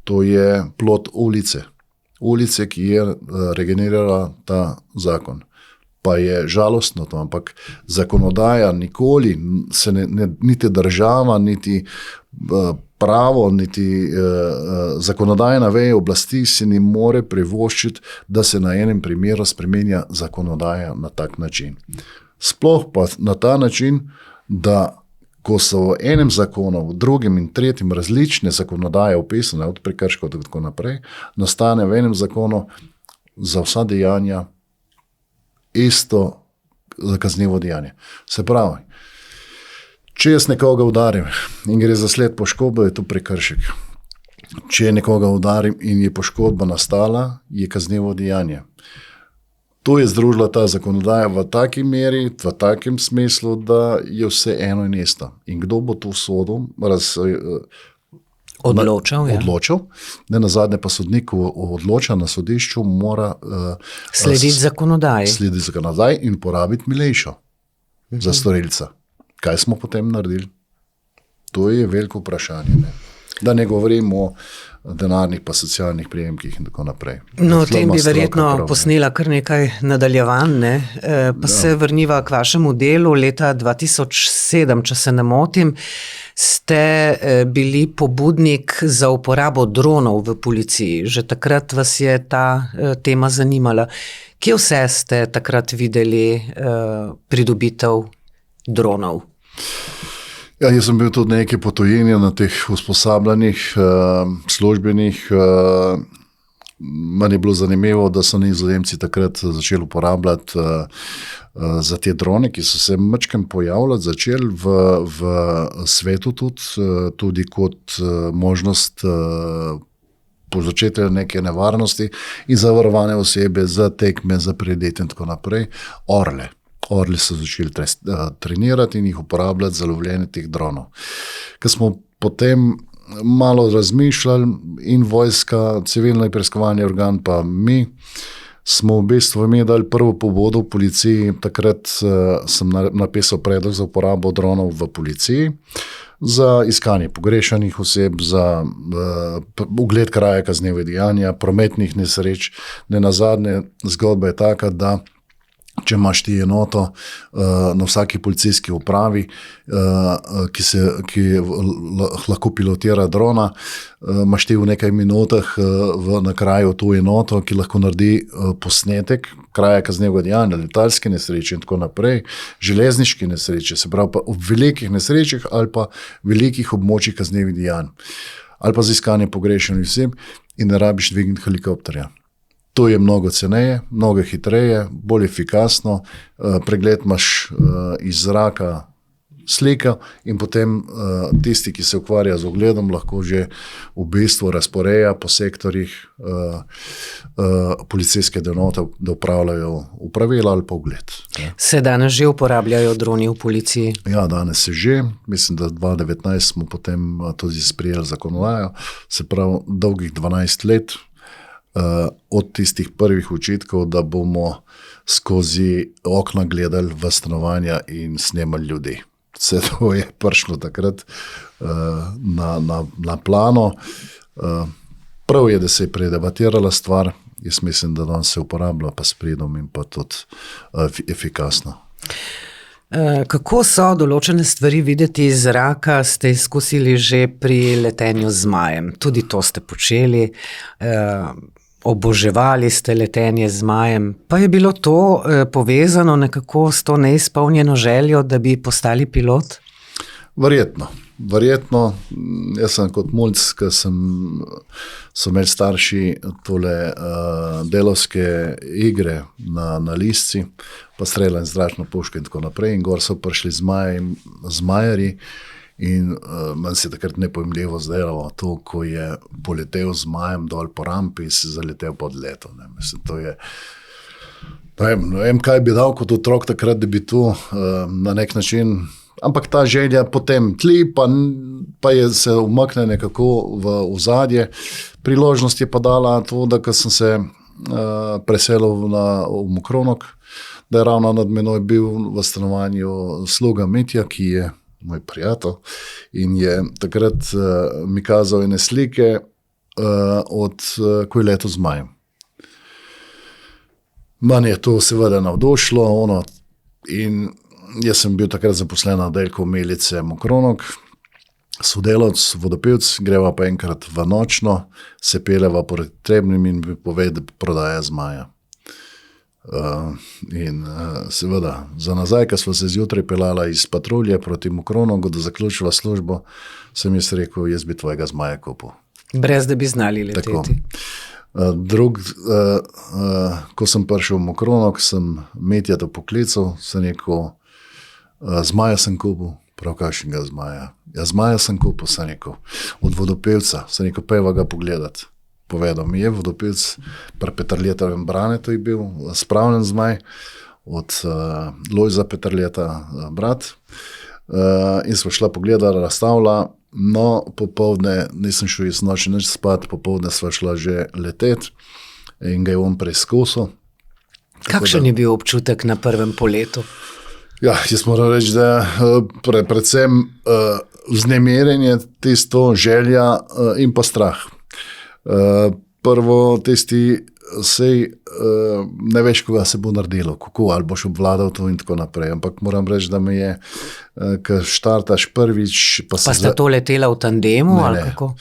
to je plod ulice, ki je regenerirala ta zakon. Pa je žalostno to, ampak zakonodaja nikoli se niti država, niti pravo, niti zakonodajna veja oblasti si ne more privoščiti, da se na enem primeru spremenja zakonodaja na tak način. Sploh pa na ta način, da ko so v enem zakonu, v drugem in tretjem različne zakonodaje opisane, od prekrškov do tako naprej, nastane v enem zakonu za vsa dejanja isto kaznivo dejanje. Se pravi, če jaz nekoga udarim in gre za sled poškodbe, je to prekršek. Če nekoga udarim in je poškodba nastala, je kaznivo dejanje. To je združila ta zakonodaja v taki meri, v takem smislu, da je vse eno in isto. In kdo bo to sodil, odločal. Ne nazadnje pa sodnik, ko odloča na sodišču, mora slediti zakonodaji in porabiti milejšo za storilca. Kaj smo potem naredili? To je veliko vprašanje. Ne? Da ne govorim o denarnih pa socialnih prejemkih in tako naprej. No, o tem bi verjetno posnela kar nekaj nadaljevanj, ne? Pa se vrniva k vašemu delu. Leta 2007, če se ne motim, ste bili pobudnik za uporabo dronov v policiji. Že takrat vas je ta tema zanimala. Kje vse ste takrat videli pridobitev dronov? Ja, jaz sem bil tudi nekaj po tujini na teh usposabljanjih, službenih. Meni je bilo zanimivo, da so Nizozemci takrat začeli uporabljati za te drone, ki so se mačkem pojavljati, začeli v svetu tudi kot možnost povzročitelja neke nevarnosti in zavarovane osebe za tekme, za prireditve in tako naprej. Orli so začeli trenirati in jih uporabljati za lovljenje teh dronov. Ko smo potem malo razmišljali in vojska, civilno preiskovalni organ pa mi, smo v bistvu imeli prvo pobudo v policiji. Takrat sem napisal predlog za uporabo dronov v policiji, za iskanje pogrešanih oseb, za ogled kraja kaznivega dejanja, prometnih nesreč. Nenazadnje zgodba je taka, da če imaš ti enoto na vsaki policijski upravi, ki lahko pilotira drona, imaš ti v nekaj minutah na kraju to enoto, ki lahko naredi posnetek kraja kaznivega dejanja, letalske nesreče in tako naprej, železniške nesreče, se pravi pa v velikih nesrečah ali pa velikih območjih kaznivih dejanj, ali pa za iskanje pogrešanih oseb in ne rabiš dvigniti helikopterja. To je mnogo ceneje, mnogo hitreje, bolj efikasno, pregled imaš iz zraka slika in potem tisti, ki se ukvarja z ogledom, lahko že v bistvu razporeja po sektorjih policijske enote, da upravljajo upravila ali pa ogled. Se danes že uporabljajo droni v policiji? Ja, danes se že. Mislim, da 2019 smo potem tudi sprejeli zakonodajo, se pravi dolgih 12 let, od tistih prvih očitkov, da bomo skozi okna gledali v stanovanja in snemali ljudi. Vse to je prišlo takrat na plano. Prav je, da se je predebatirala stvar. Jaz mislim, da danes se uporablja pa s pridom in pa tudi efikasno. Kako so določene stvari videti iz zraka, ste izkusili že pri letenju z zmajem. Tudi to ste počeli. Oboževali ste letenje z zmajem, pa je bilo to povezano nekako s to neizpolnjeno željo, da bi postali pilot? Verjetno. Jaz sem kot mulc, ko so imeli starši tole delovske igre na Lisci, pa streljanje zračno puško in tako naprej, in gor so prišli zmajarji. In meni se je takrat nepojmljivo zdelo to, ko je poletel z zmajem dol po rampi in se zaletel pod leto. Mislim, to je, ne vem, kaj bi dal kot otrok takrat, da bi tu na nek način, ampak ta želja potem tli, pa je se umakne nekako v ozadje. Priložnost je pa dala to, da ko sem se preselil v Mokronog, da je ravno nad menoj bil v stanovanju sluga Mitja, ki je moj prijatelj in je takrat mi kazal ene slike od ko je leto zmaj. Meni je to seveda navdušilo, in jaz sem bil takrat zaposlen na oddelku Milice Mokronog, sodelavec, vodopivec, greva pa enkrat v nočno, se peljeva po Trebnjem in bi povedal, da prodaja zmaja. Seveda, za nazaj, ko smo se zjutraj peljala iz patrulje proti Mokronogu, da zaključila službo, sem jaz rekel, jaz bi tvojega zmaja kupil. Brez da bi znali leteti. Tako. Ko sem prišel v Mokronog, sem Mitjeta poklical, sem rekel, zmaja sem kupil, prav kakšnega zmaja. Ja, zmaja sem kupil, sem rekel, od vodopivca, sem rekel, pojva ga pogledati. Povedal mi je, vodopivec pri Petrletovem Branetu je bil spravljen zmaj od Lojza Petrleta brat. In smo šla pogledati, razstavila, no, popovdne nisem šel iz noči nič spat, popovdne sva šla že leteti in ga je on preizkusil. Kakšen je bil občutek na prvem poletu? Ja, jaz moram reči, da predvsem vznemirjenje, tisto želja in pa strah. Prvo tisti sej ne veš, koga se bo naredilo, kako, ali boš obvladal to in tako naprej, ampak moram reči, da me je, ko štartaš prvič... Pa sta to letela v tandemu ali kako?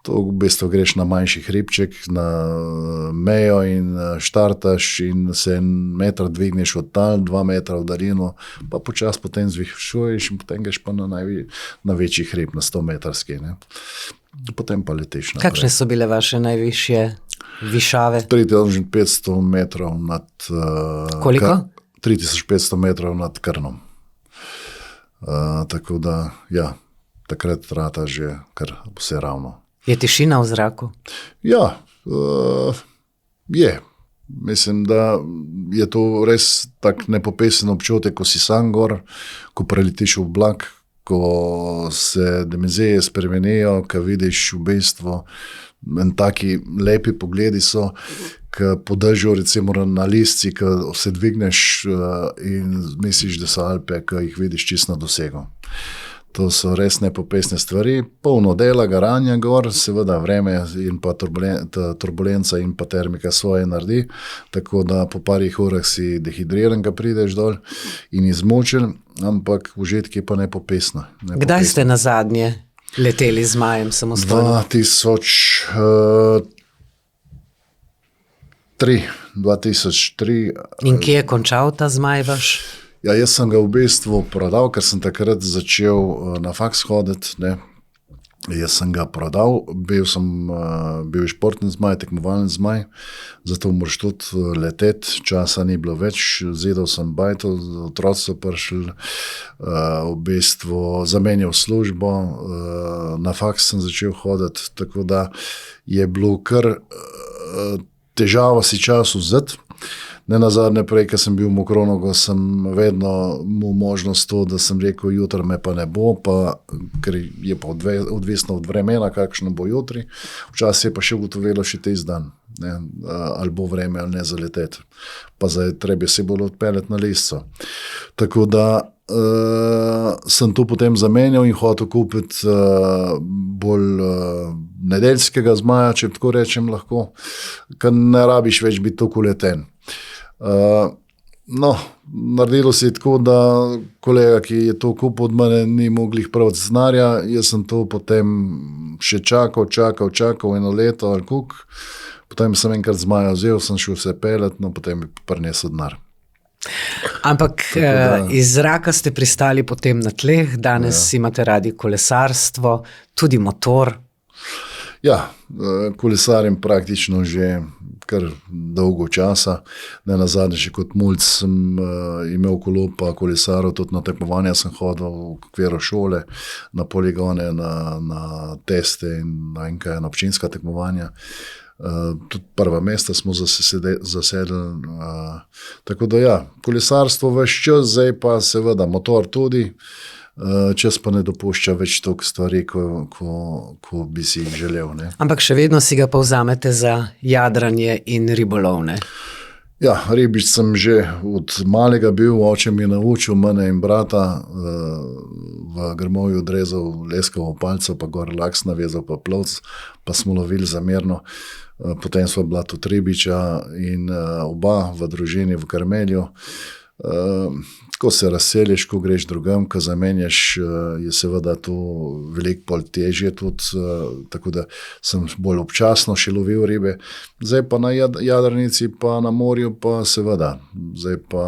To v bistvu greš na manjši hribček, na mejo in štartaš in se 1 meter dvigneš od tal, 2 metra v daljino, pa počas potem zvišuješ in potem greš pa na večji hrib, na 100-metrski. Potem pa letiš naprej. Kakšne so bile vaše najvišje višave? 3500 metrov nad... Koliko? 3500 metrov nad Krnom. Tako da, ja, takrat rata že kar vse ravno. Je tišina v zraku? Ja, je. Mislim, da je to res tak nepopesen občutek, ko si sam gor, ko preletiš v oblak, ko se dimenzije spremenijo, ko vidiš v bistvu en taki lepi pogledi so, ko po dežju recimo na listci, ko se dvigneš in misliš, da so Alpe, ko jih vidiš čisto na dosegu. To so res nepopesne stvari, polno dela, garanja gor, seveda vreme in pa turbulenca in pa termika svoje naredi, tako da po parih urah si dehidriran, ko prideš dol in izmučen, ampak užitek je pa nepopesno. Kdaj ste nazadnje leteli z zmajem samostojno? 2003. In kje je končal ta zmaj vaš? Ja, jaz sem ga v bistvu prodal, ker sem takrat začel na faks hoditi, ne. Jaz sem ga prodal, bil športni zmaj, tekmovalni zmaj, zato moraš tudi leteti, časa ni bilo več, zedel sem bajto, otroci so prišli, v bistvu zamenjal službo, na faks sem začel hoditi, tako da je bilo kar težava si čas vzeti. Ne nazadnje prej, ko sem bil v Mokronogu, sem vedno imel možnost to, da sem rekel, jutri me pa ne bo, ker je pa odvisno od vremena, kakšno bo jutri. Včasih je pa še ugotovilo še tisti dan, ne, ali bo vreme ali ne za leteti. Pa zdaj treba se bolj odpeljati na listco. Tako da sem to potem zamenjal in hotel kupiti bolj nedeljskega zmaja, če tako rečem lahko, ker ne rabiš več biti toliko leten. No, naredilo se je tako, da kolega, ki je to kupil od mene, ni mogel praviti znarja, jaz sem to potem še čakal 1 leto ali koliko, potem sem enkrat zmaja vzel, sem šel vse peljati, no potem bi prinesel denar. Ampak iz zraka ste pristali potem na tleh, danes imate radi kolesarstvo, tudi motor. Ja, kolesarim praktično že kar dolgo časa. Ne nazadnje, še kot mulc sem imel kolo pa kolesaril, tudi na tekmovanja sem hodil v okviru šole, na poligone, na teste in na občinska tekmovanja. Tudi prva mesta smo zasedli. Tako da ja, kolesarstvo ves čas, zdaj pa seveda motor tudi. čas pa ne dopušča več toliko stvari, ko bi si jih želel. Ne. Ampak še vedno si ga povzamete za jadranje in ribolov, ne? Ja, ribič sem že od malega bil, oče mi je naučil, mene in brata, v grmovju odrezal leskovo palco, pa gor laks navezal, pa plovc, pa smo lovili zamerno. Potem sva bila tudi ribiča in oba v družini v Karmelju. Ko se razseliš, ko greš drugam, ko zamenjaš, je seveda to veliko bolj težje tudi, tako da sem bolj občasno še lovil ribe. Zdaj pa na jadrnici, pa na morju, pa seveda. Zdaj pa,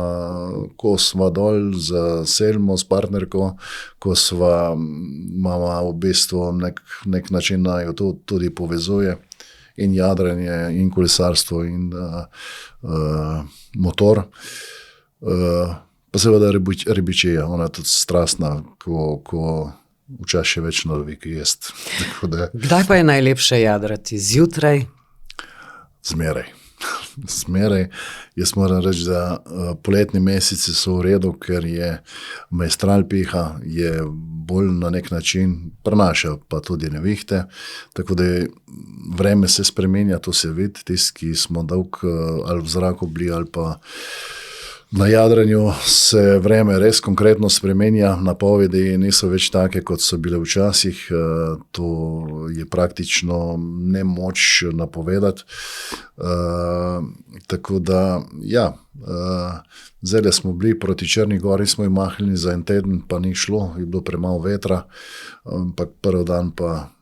ko sva dol z Selmo, s partnerko, ko sva, mama v bistvu nek način naju to tudi povezuje, in jadranje, in kolesarstvo, in motor. Pa seveda ribičija, ona je tudi strastna, ko včasih še več lovi, ki jest. Kdaj pa je najlepše jadrati? Zjutraj? Zmeraj. Zmeraj. Jaz moram reči, da poletni meseci so v redu, ker je maestral piha, je bolj na nek način, prenaša pa tudi nevihte, tako da vreme se spremenja, to se vidi, tisti, ki smo dolg ali v zraku bili, ali pa na jadranju, se vreme res konkretno spremenja, napovedi niso več take, kot so bile včasih, to je praktično nemoč napovedati. Tako da, ja, zdaj smo bili proti Črni gori, smo jih mahali za en teden, pa ni šlo, je bilo premalo vetra, ampak prvi dan pa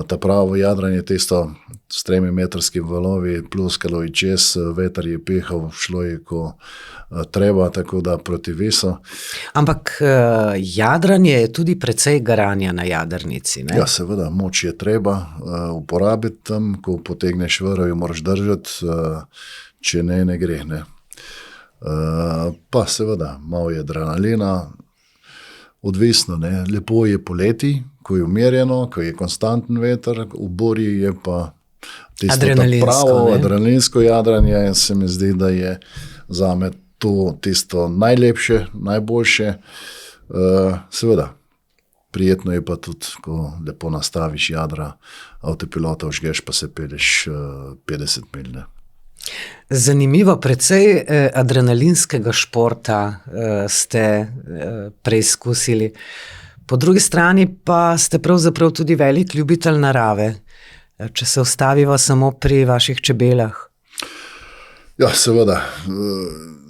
ta pravo jadranje, tisto s 3-metrskim valovi, pluskalo je čez, veter je pihal, šlo je ko treba, tako da proti visu. Ampak jadranje je tudi precej garanja na jadrnici, ne? Ja, seveda, moč je treba uporabiti tam, ko potegneš vrv, jo moraš držati, če ne gre, ne. Pa seveda, malo je adrenalina, odvisno, ne, lepo je poleti, ko je umirjeno, ko je konstanten veter, v burji je pa tisto pravo adrenalinsko jadranje, in se mi zdi, da je zame to tisto najlepše, najboljše. Seveda, prijetno je pa tudi, ko lepo nastaviš jadra, avtopilota vžgeš, pa se pelješ 50 milj, ne. Zanimivo, precej adrenalinskega športa ste preizkusili. Po drugi strani pa ste pravzaprav tudi velik ljubitelj narave, če se ustaviva samo pri vaših čebelah. Ja, seveda.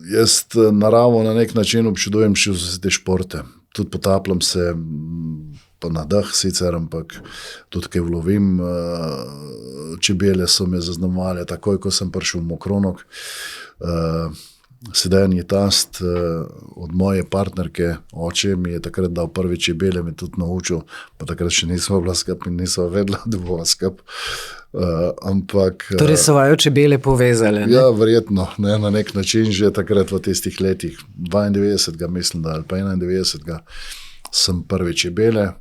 Jaz naravo na nek način občudujem še vse te športe. Tudi potapljam se, pa na dah sicer, ampak tudi kaj lovim. Čebele so me zaznamovale takoj, ko sem prišel v Mokronog. Sedanji tast od moje partnerke, oče mi je takrat dal prve čebele, me tudi naučil, pa takrat še nismo bila skupaj in nismo vedela, da bova skupaj. Ampak... Torej so vaju čebele povezale, ne? Ja, verjetno, ne, na nek način že takrat v tistih letih, 92. mislim, da, ali pa 91. sem prve čebele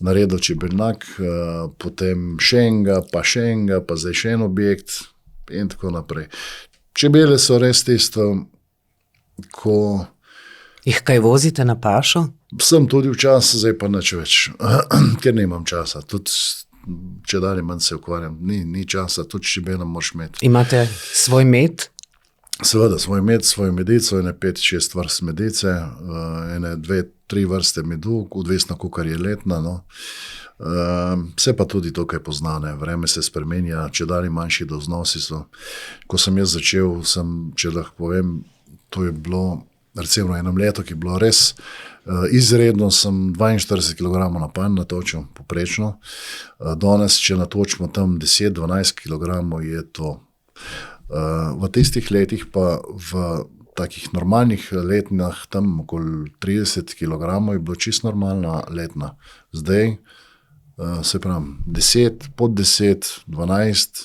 naredil čebelnak, potem še enega, pa zdaj še en objekt in tako naprej. Čebele so res tisto, ko... Jih kaj vozite na pašo? Sem tudi včasih, zdaj pa nič več, ker nimam časa. Tudi, če dalje manj se ukvarjam, ni časa, tudi čebelem moraš imeti. Imate svoj med? Seveda, svoj med, svojo medico, ene 5-6 vrst medice, ene 2-3 vrste medu, odvisno, kakor je letna, no. Vse pa tudi tukaj poznane, vreme se spremenja, če dalje manjši doznosi so. Ko sem jaz začel, če lahko povem, to je bilo, recimo enem letu, ki je bilo res izredno, sem 42 kg na panj natočil, poprečno. Danes, če natočimo tam 10-12 kg, je to. V tistih letih pa v takih normalnih letnah, tam okoli 30 kg je bilo čisto normalna letna. Zdaj, se pravim, 10, pod 10, 12,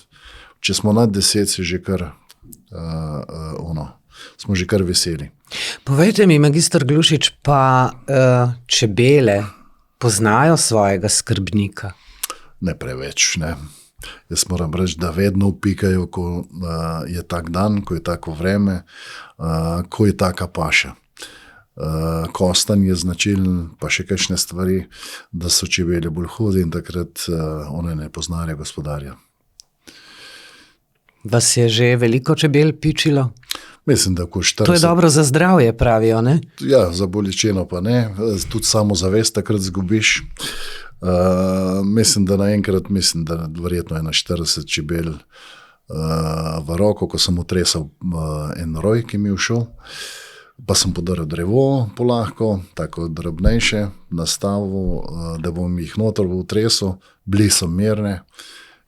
če smo nad 10, se že kar smo že kar veseli. Povejte mi, magister Glušič, pa čebele poznajo svojega skrbnika? Ne preveč, ne. Jaz moram reči, da vedno upikajo, ko je tak dan, ko je tako vreme, ko je taka paša. Kostanj je značilen, pa še kakšne stvari, da so čebele bolj hudi in takrat one ne poznajo gospodarja. Vas je že veliko čebel pičilo? Mislim, da ko 40... To je dobro za zdravje, pravijo, ne? Ja, za bolečino pa ne, tudi samozavest takrat zgubiš. Mislim, da naenkrat, da verjetno je na 40 čebel v roko, ko sem utresal en roj, ki mi je všel, pa sem podaril drevo polahko, tako drobnejše, nastavil, da bom jih noter utresel, bili so mirne.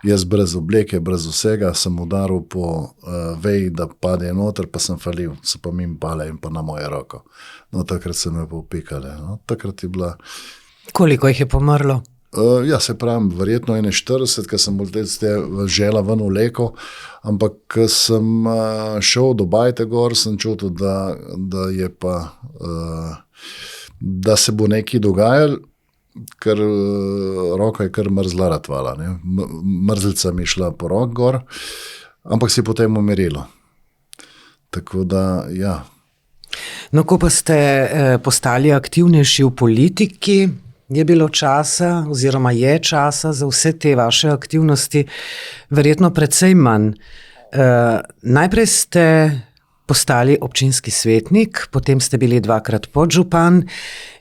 Jaz brez obleke, brez vsega, sem udaril po veji, da pade noter, pa sem falil, so pa mi pale in pa na moje roko. No, takrat se me popikale. No, takrat je bila... Koliko jih je pomrlo? Ja, se pravim, verjetno 41, ker sem bolj žela ven vleko, ampak ko sem šel do bajte gor, sem čutil, da je pa, da se bo nekaj dogajalo, ker roka je kar mrzla ratvala. Ne? Mrzlica mi je šla po rok gor, ampak se je potem umirilo. Tako da, ja. No, ko pa ste postali aktivnejši v politiki, je bilo časa oziroma je časa za vse te vaše aktivnosti verjetno precej manj. Najprej ste postali občinski svetnik, potem ste bili 2-krat podžupan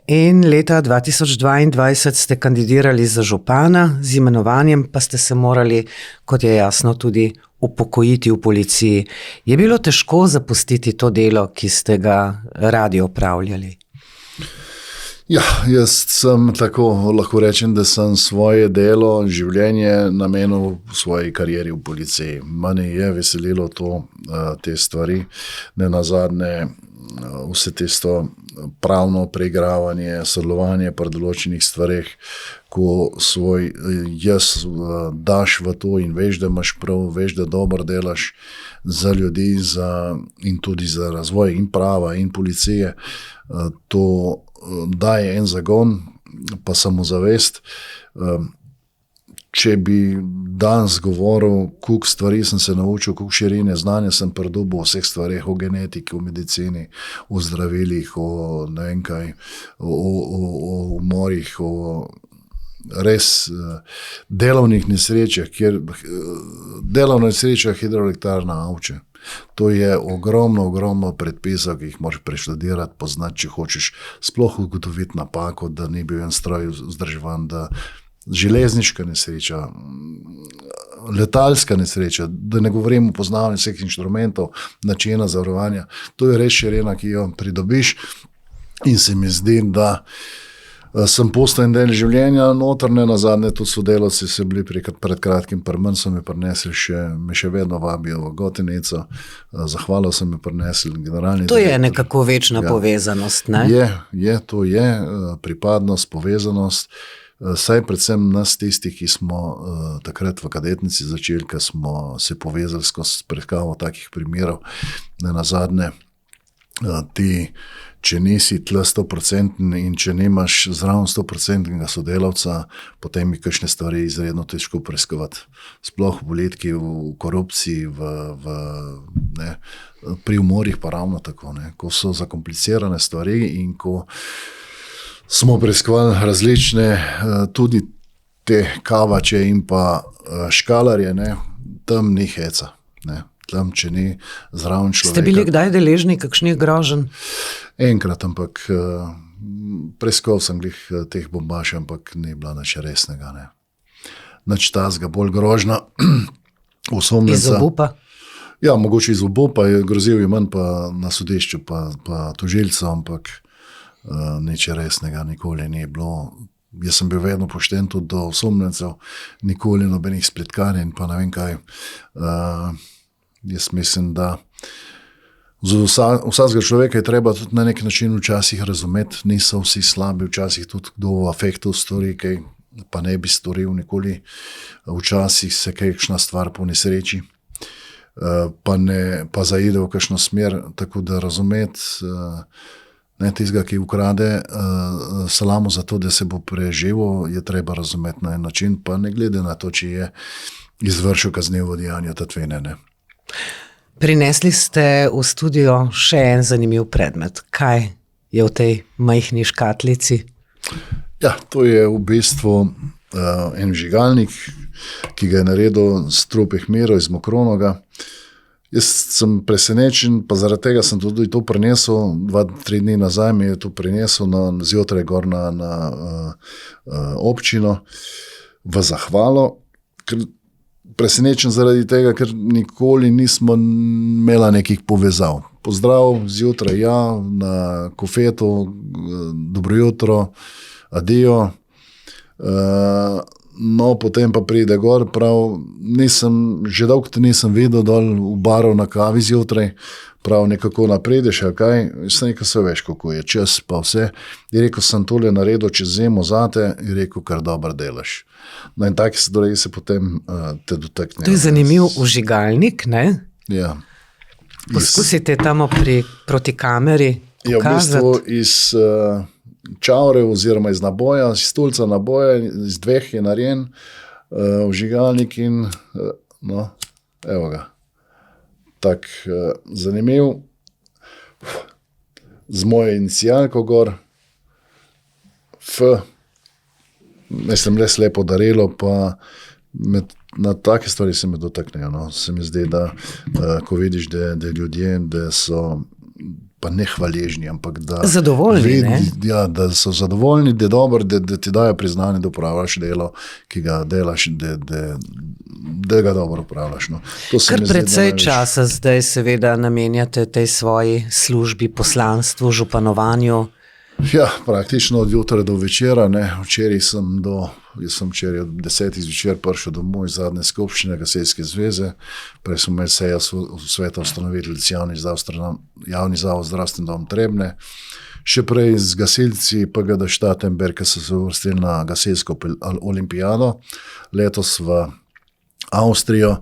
in leta 2022 ste kandidirali za župana, z imenovanjem pa ste se morali, kot je jasno, tudi upokojiti v policiji. Je bilo težko zapustiti to delo, ki ste ga radi opravljali? Ja, jaz sem tako, lahko rečem, da sem svoje delo, življenje namenil v svoji karieri v policiji. Mene je veselilo te stvari, ne nazadnje vse tisto pravno preigravanje, sodelovanje pri določenih stvareh, ko svoj jaz daš v to in veš, da imaš prav, veš, da dobro delaš za ljudi in tudi za razvoj in prava in policije, to daje en zagon, pa samozavest. Če bi danes govoril, koliko stvari sem se naučil, koliko širine znanja sem pridobil o vseh stvareh, o genetiki, o medicini, o zdravilih, o ne vem kaj, o umorih, o res delovnih nesrečah, delovna nesreča hidroelektrarna Avče. To je ogromno predpisov, ki jih moraš preštudirati, poznati, če hočeš sploh ugotoviti napako, da ni bil en stroj vzdrževan, da železniška nesreča, letalska nesreča, da ne govorim o poznavanju vseh inštrumentov, načina zavarovanja. To je res širina, ki jo pridobiš in se mi zdi, da sem postal en del življenja notrne, nazadnje tudi sodelavci so bili pred kratkim pri meni, so me prinesli me še vedno vabijo v Gotenico, zahvalo so me prinesli generalni direktor. To je nekako večna povezanost, ne? To je pripadnost, povezanost, saj predvsem nas tistih, ki smo takrat v kadetnici začeli, ker smo se povezali skozi preiskavo takih primerov, ne nazadnje če nisi tle 100% in če nimaš zraven 100% sodelavca, potem je kakšne stvari izredno težko preiskovati. Sploh v politiki, v korupciji, pri umorih pa ravno tako. Ne. Ko so zakomplicirane stvari in ko smo preiskovali različne, tudi te kavače in pa škalarje, ne, tam ni heca. Ne. Tam, če ni zraven človeka. Ste bili kdaj deležni kakšnih groženj? Enkrat, ampak preiskal sem glih teh bombaž, ampak ni bila nič resnega. Ne. Nič tazga, bolj grožna. Iz obupa? Ja, mogoče iz obupa, grozil je manj pa na sodišču, pa tožilcu, ampak nič resnega nikoli ni bilo. Jaz sem bil vedno pošten tudi do osumljencev, nikoli nobenih spletkanj in pa ne vem kaj. Jaz mislim, da vsakega človeka je treba tudi na nek način včasih razumeti, niso vsi slabi, včasih tudi kdo v afektu stori kaj, pa ne bi storil nikoli, včasih se kakšna stvar po nesreči, pa zaide v kakšno smer, tako da razumeti, ne tistega, ki ukrade salamo za to, da se bo preživel, je treba razumeti na en način, pa ne glede na to, če je izvršil kaznivo dejanje tatvine, ne. Prinesli ste v studio še en zanimiv predmet. Kaj je v tej majhni škatlici? Ja, to je v bistvu en vžigalnik, ki ga je naredil Strupih Miro iz Mokronoga. Jaz sem presenečen, pa zaradi tega sem tudi to prinesel, 2-3 dni nazaj mi je to prinesel zjutraj gor na občino v zahvalo. Presenečen zaradi tega, ker nikoli nismo imela nekih povezav. Pozdrav, zjutraj ja, na kofetu, dobro jutro, adijo. No, potem pa pride gor, prav že dolgo te nisem videl dol v baru na kavi zjutraj, prav nekako napredeš, kaj, sem rekel, se veš, kako je čas, pa vse. Je rekel, sem tole naredil čez zimo zate, je rekel, kar dobro delaš. No in taki se potem te dotaknejo. To je zanimiv vžigalnik, ne? Ja. Poskusite tam proti kameri pokazati. Je v bistvu iz čavre oziroma iz naboja, iz stolca naboja, iz 2 je narejen vžigalnik in no, evo ga. Tak zanimiv, z mojo inicialko gor, F, mislim, res lepo darilo, pa na take stvari se me dotaknejo. No. Se mi zdi, da ko vidiš, da ljudje, da so pa ne hvaležni, ampak da zadovoljni, ne? Ja, da so zadovoljni, da je dobro, da ti dajo priznanje, da upravljaš delo, ki ga delaš, da ga dobro upravljaš. No. Kar precej časa zdaj seveda namenjate tej svoji službi, poslanstvu, županovanju. Ja, praktično od jutra do večera. Včeraj sem od 10 zvečer prišel domov iz zadnje skupščine Gasilske zveze, prej smo imeli sejo sveta ustanoviteljic javni zavod Zdravstveni dom Trebnje, še prej z gasilci PGD Štatenberg, ki so se uvrstili na gasilsko olimpijado, letos v Avstrijo.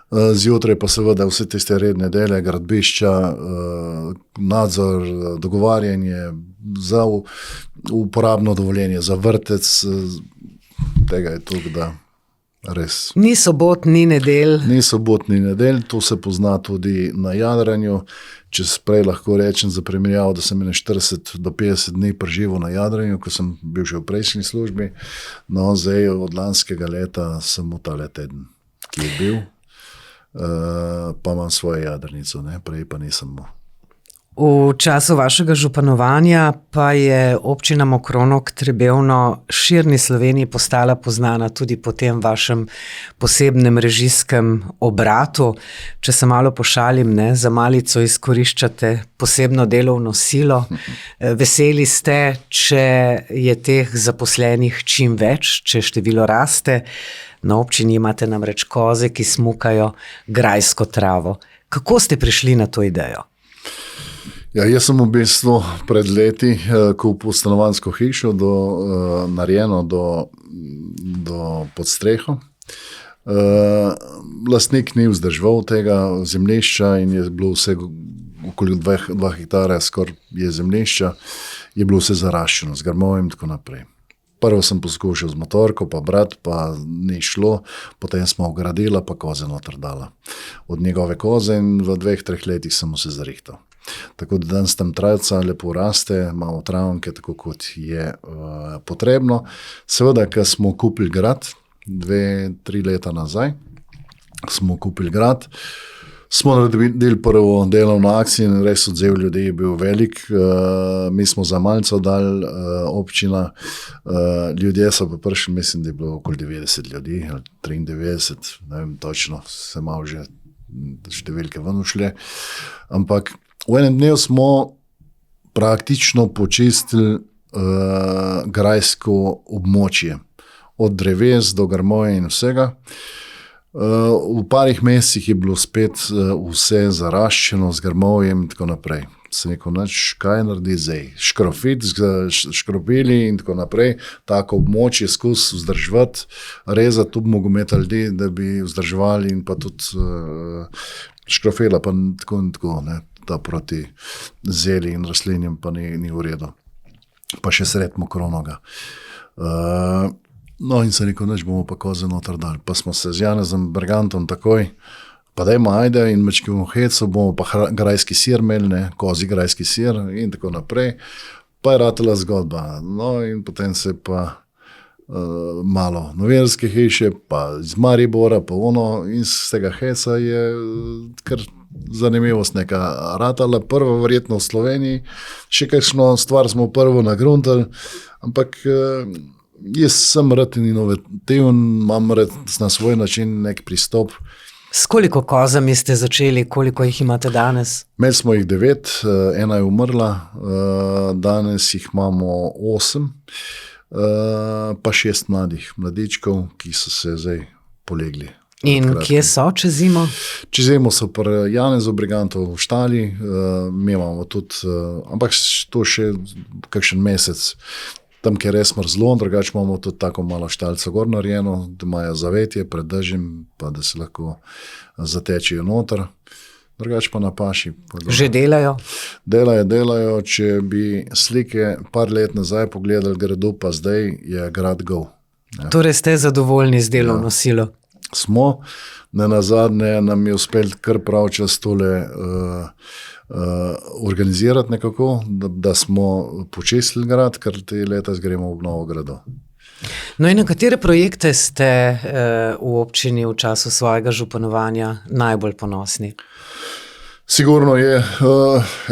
Zjutraj pa seveda vse tiste redne dele, gradbišča, nadzor, dogovarjanje za uporabno dovoljenje, za vrtec, tega je toliko, da res. Ni sobot, ni nedelj. Ni sobot, ni nedelj, to se pozna tudi na jadranju. Če prej lahko rečem za primerjavo, da sem 40 do 50 dni preživel na jadranju, ko sem bil že v prejšnji službi, no zdaj od lanskega leta sem v tale teden, ki je bil. Pa imam svojo jadrnico, prej pa nisem. V času vašega županovanja pa je občina Mokronog Trebevno širni Sloveniji postala poznana tudi po tem vašem posebnem režijskem obratu. Če se malo pošalim, za malico izkoriščate posebno delovno silo. Veseli ste, če je teh zaposlenih čim več, če število raste. Na občini imate namreč koze, ki smukajo grajsko travo. Kako ste prišli na to idejo? Ja, jaz sem v bistvu pred leti kupil stanovanjsko hišo narejeno do podstreho. Lastnik ni vzdrževal tega zemljišča in je bilo vse okoli 2 hektarja skoraj je zemljišča, je bilo vse zaraščeno z grmovjem in tako naprej. Prvo sem poskušal z motorko, pa brat, pa ni šlo, potem smo ogradila, pa koze noter dala. Od njegove koze in v 2-3 letih sem se zarihtal. Tako da danes tam travca lepo raste, imamo travnke, tako kot je potrebno. Seveda, ko smo kupili grad, 2-3 leta nazaj, smo kupili grad, smo naredili prvo delovno akcijo in res odziv ljudi je bil velik. Mi smo za malce dali občina, ljudje so pa prišli, mislim, da je bilo okoli 90 ljudi, 93, ne vem točno, se malo že številke ven ušle, ampak v enem dnevu smo praktično počistili grajsko območje, od dreves do grmoja in vsega. V parih mesecih je bilo spet vse zaraščeno z grmovjem in tako naprej. Se neko kaj naredi zdaj, škropili in tako naprej, tako območje skus vzdrževati, rezati, tu bomo imeli ljudi, da bi vzdrževali in pa tudi škrofela, pa tako in tako, ta proti zeli in rastlinjem pa ni v redu. Pa še sred Mokronoga. No in se rekel, neč bomo pa koze noter dali. Pa smo se z Janezom Bergantom takoj, pa dajmo ajde in mečkimo heco, bomo pa grajski sir imeli, kozi grajski sir in tako naprej. pa je ratela zgodba. No in potem se pa malo novinarske hiše, pa iz Maribora, pa ono, in z tega heca je kar zanimivost neka ratala. Prva verjetno v Sloveniji, še kakšno stvar smo prvo nagruntali, ampak jaz sem rad inovativen, imam rad na svoj način nek pristop. S koliko kozami ste začeli, koliko jih imate danes? Imeli smo jih 9, ena je umrla, danes jih imamo 8, pa 6 mladičkov, ki so se zdaj polegli. In kje so čez zimo? Čez zimo so pri Janezu Brigantov v štali, mi imamo tudi, ampak to še kakšen mesec, tam, kjer res mrzlo, drugače imamo tudi tako malo štalco gor narejeno, da imajo zavetje pred dežjem, pa da se lahko zatečejo noter. Drugače pa na paši. Že delajo? Delajo. Če bi slike par let nazaj pogledali gradu, pa zdaj je grad gov. Ja. Torej ste zadovoljni z delovno silo? Smo. Nenazadnje nam je uspel kar prav čas tole organizirati nekako, da smo počistili grad, ker te leta gremo v novo grado. No in na katere projekte ste v občini v času svojega županovanja najbolj ponosni? Sigurno je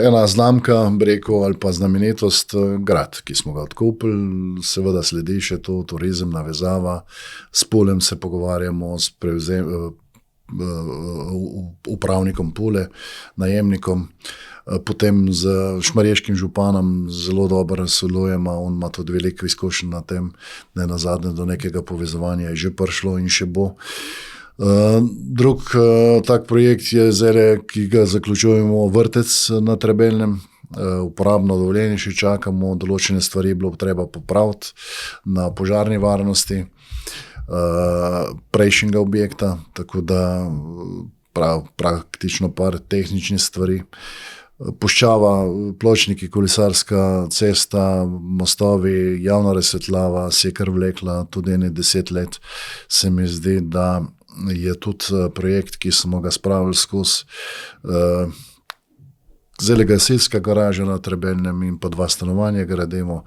ena znamka, breko ali pa znamenitost grad, ki smo ga odkupili, seveda sledi še to, turizem, navezava, s Pulem se pogovarjamo, s upravnikom Pule, najemnikom, potem z šmarješkim županom zelo dobro sodelujemo, on ima tudi veliko izkušenj na tem, nenazadnje do nekega povezovanja je že prišlo in še bo. Drug tak projekt je zdaj, ki ga zaključujemo, vrtec na Trebelnem, uporabno dovoljenje še čakamo, določene stvari bilo treba popraviti na požarni varnosti prejšnjega objekta, tako da praktično par tehničnih stvari. Puščava, pločniki, kolesarska cesta, mostovi, javna razsvetljava se je kar vlekla tudi 10 let. Se mi zdi, da je tudi projekt, ki smo ga spravili skozi. Zdaj gasilska garaža na Trebelnem in pa 2 stanovanja gradimo,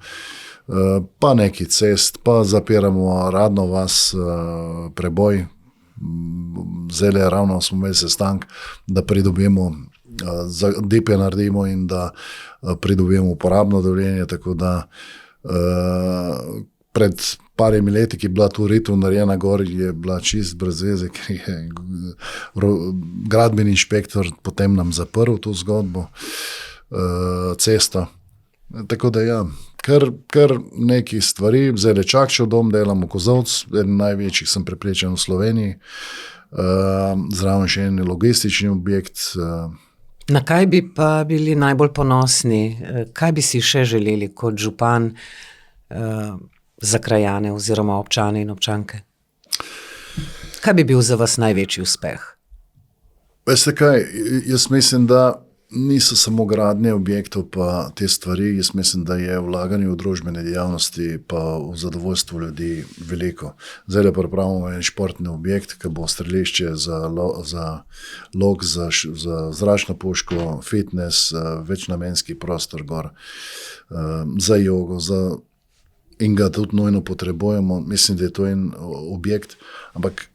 pa neki cest, pa zapiramo Radno vas, preboj. Zdaj ravno smo imeli sestank, da pridobimo, za DP naredimo in da pridobimo uporabno dovoljenje, tako da pred parimi leti, ki je bila tu ritev narejena gor, je bila čist brez veze, ker je gradbeni inšpektor potem nam zaprl to zgodbo, cesto. Tako da ja, kar nekih stvari, zdaj Čakčev dom delamo, Kozovc, eden največjih sem prepričan v Sloveniji, zraven še en logistični objekt. Na kaj bi pa bili najbolj ponosni? Kaj bi si še želeli kot župan za krajane oziroma občane in občanke? Kaj bi bil za vas največji uspeh? Veste kaj, jaz mislim, da niso samo gradnje objektov pa te stvari, jaz mislim, da je vlaganje v družbene dejavnosti pa v zadovoljstvo ljudi veliko. Zdaj pripravimo en športni objekt, ki bo strelišče za lok, za zračno puško, fitness, večnamenski prostor gor, za jogo, in ga tudi nujno potrebujemo. Mislim, da je to en objekt, ampak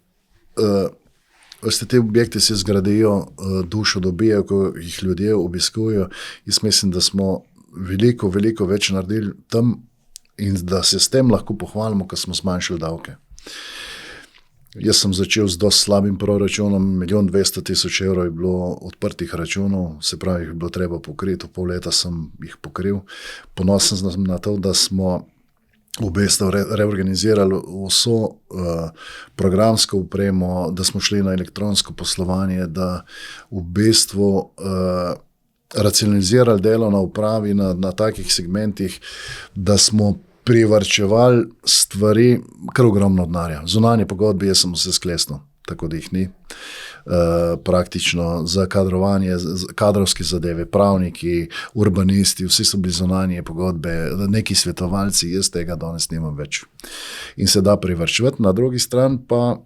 te objekte se zgradijo, dušo dobijo, ko jih ljudje obiskujejo. Jaz mislim, da smo veliko več naredili tam in da se s tem lahko pohvalimo, ko smo zmanjšali davke. Jaz sem začel z dosti slabim proračunom, 1 200 000 evrov je bilo odprtih računov, se pravi, jih je bilo treba pokriti, v pol leta sem jih pokril. Ponosen sem na to, da smo v bistvu reorganizirali vso programsko opremo, da smo šli na elektronsko poslovanje, da v bistvu racionalizirali delo na upravi na takih segmentih, da smo privarčevali stvari, kar ogromno denarja. Zunanje pogodbe jaz sem vse sklesnil, tako da jih ni. Praktično za kadrovanje, kadrovske zadeve, pravniki, urbanisti, vsi so bili zunanje pogodbe, neki svetovalci, jaz tega danes nimam več. In se da privrčevati. Na drugi strani pa,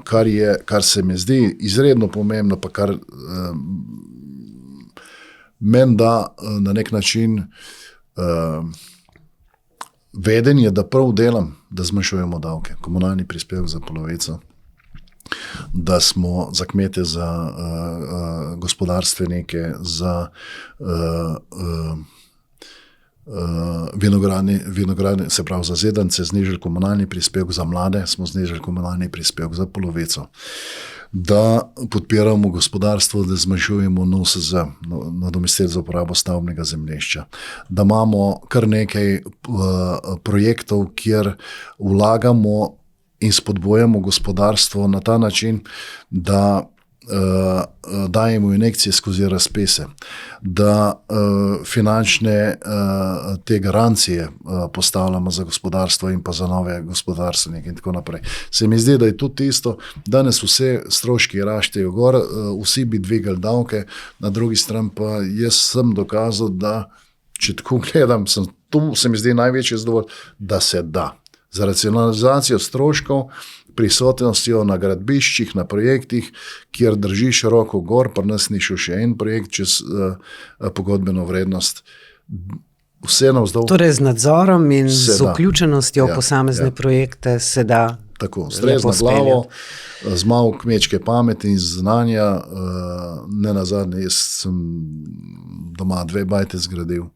kar se mi zdi izredno pomembno, pa kar meni da na nek način vedenje, da prav delam, da zmanjšujemo davke, komunalni prispevek za polovico, da smo za kmete, za gospodarstvenike, za vinogradne, se pravi za zedance, znižali komunalni prispevek, za mlade smo znižali komunalni prispevek za polovico. Da podpiramo gospodarstvo, da zmanjšujemo NUSZ, nadomestil za uporabo stavbnega zemljišča. Da imamo kar nekaj projektov, kjer vlagamo in spodbujamo gospodarstvo na ta način, da dajemo injekcije skozi razpise, da finančne te garancije postavljamo za gospodarstvo in pa za nove gospodarstvenike in tako naprej. Se mi zdi, da je tudi tisto, danes vse stroški rastejo gor, vsi bi dvigali davke, na drugi strani pa jaz sem dokazal, da če tako gledam, tu se mi zdi največji zadovolj, da se da. Za racionalizacijo stroškov, prisotnostjo na gradbiščih, na projektih, kjer držiš roko gor, pa nas ni šel še en projekt čez pogodbeno vrednost. Vse navzdol. Torej z nadzorom in z vključenostjo v posamezne projekte se da. Tako, stres na glavo, z malo kmečke pameti in znanja. Ne nazadnje, jaz sem doma 2 bajte zgradil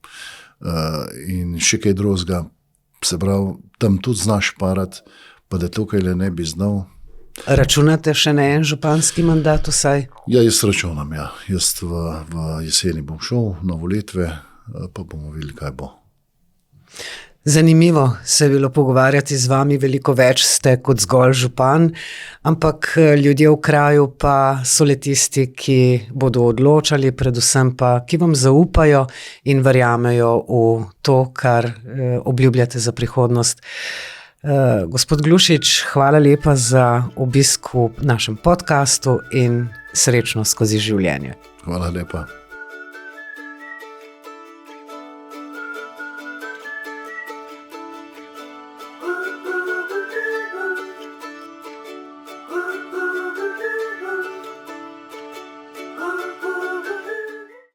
in še kaj drugega. Se pravi, tam tudi znaš parat, pa da tukaj le ne bi znal. Računate še na en županski mandat vsaj? Ja, jaz računam, ja. Jaz v jeseni bom šel na volitve, pa bomo videli, kaj bo. Zanimivo se je bilo pogovarjati z vami, veliko več ste kot zgolj župan, ampak ljudje v kraju pa so le tisti, ki bodo odločali, predvsem pa, ki vam zaupajo in verjamejo v to, kar obljubljate za prihodnost. Gospod Glušič, hvala lepa za obisk v našem podcastu in srečno skozi življenje. Hvala lepa.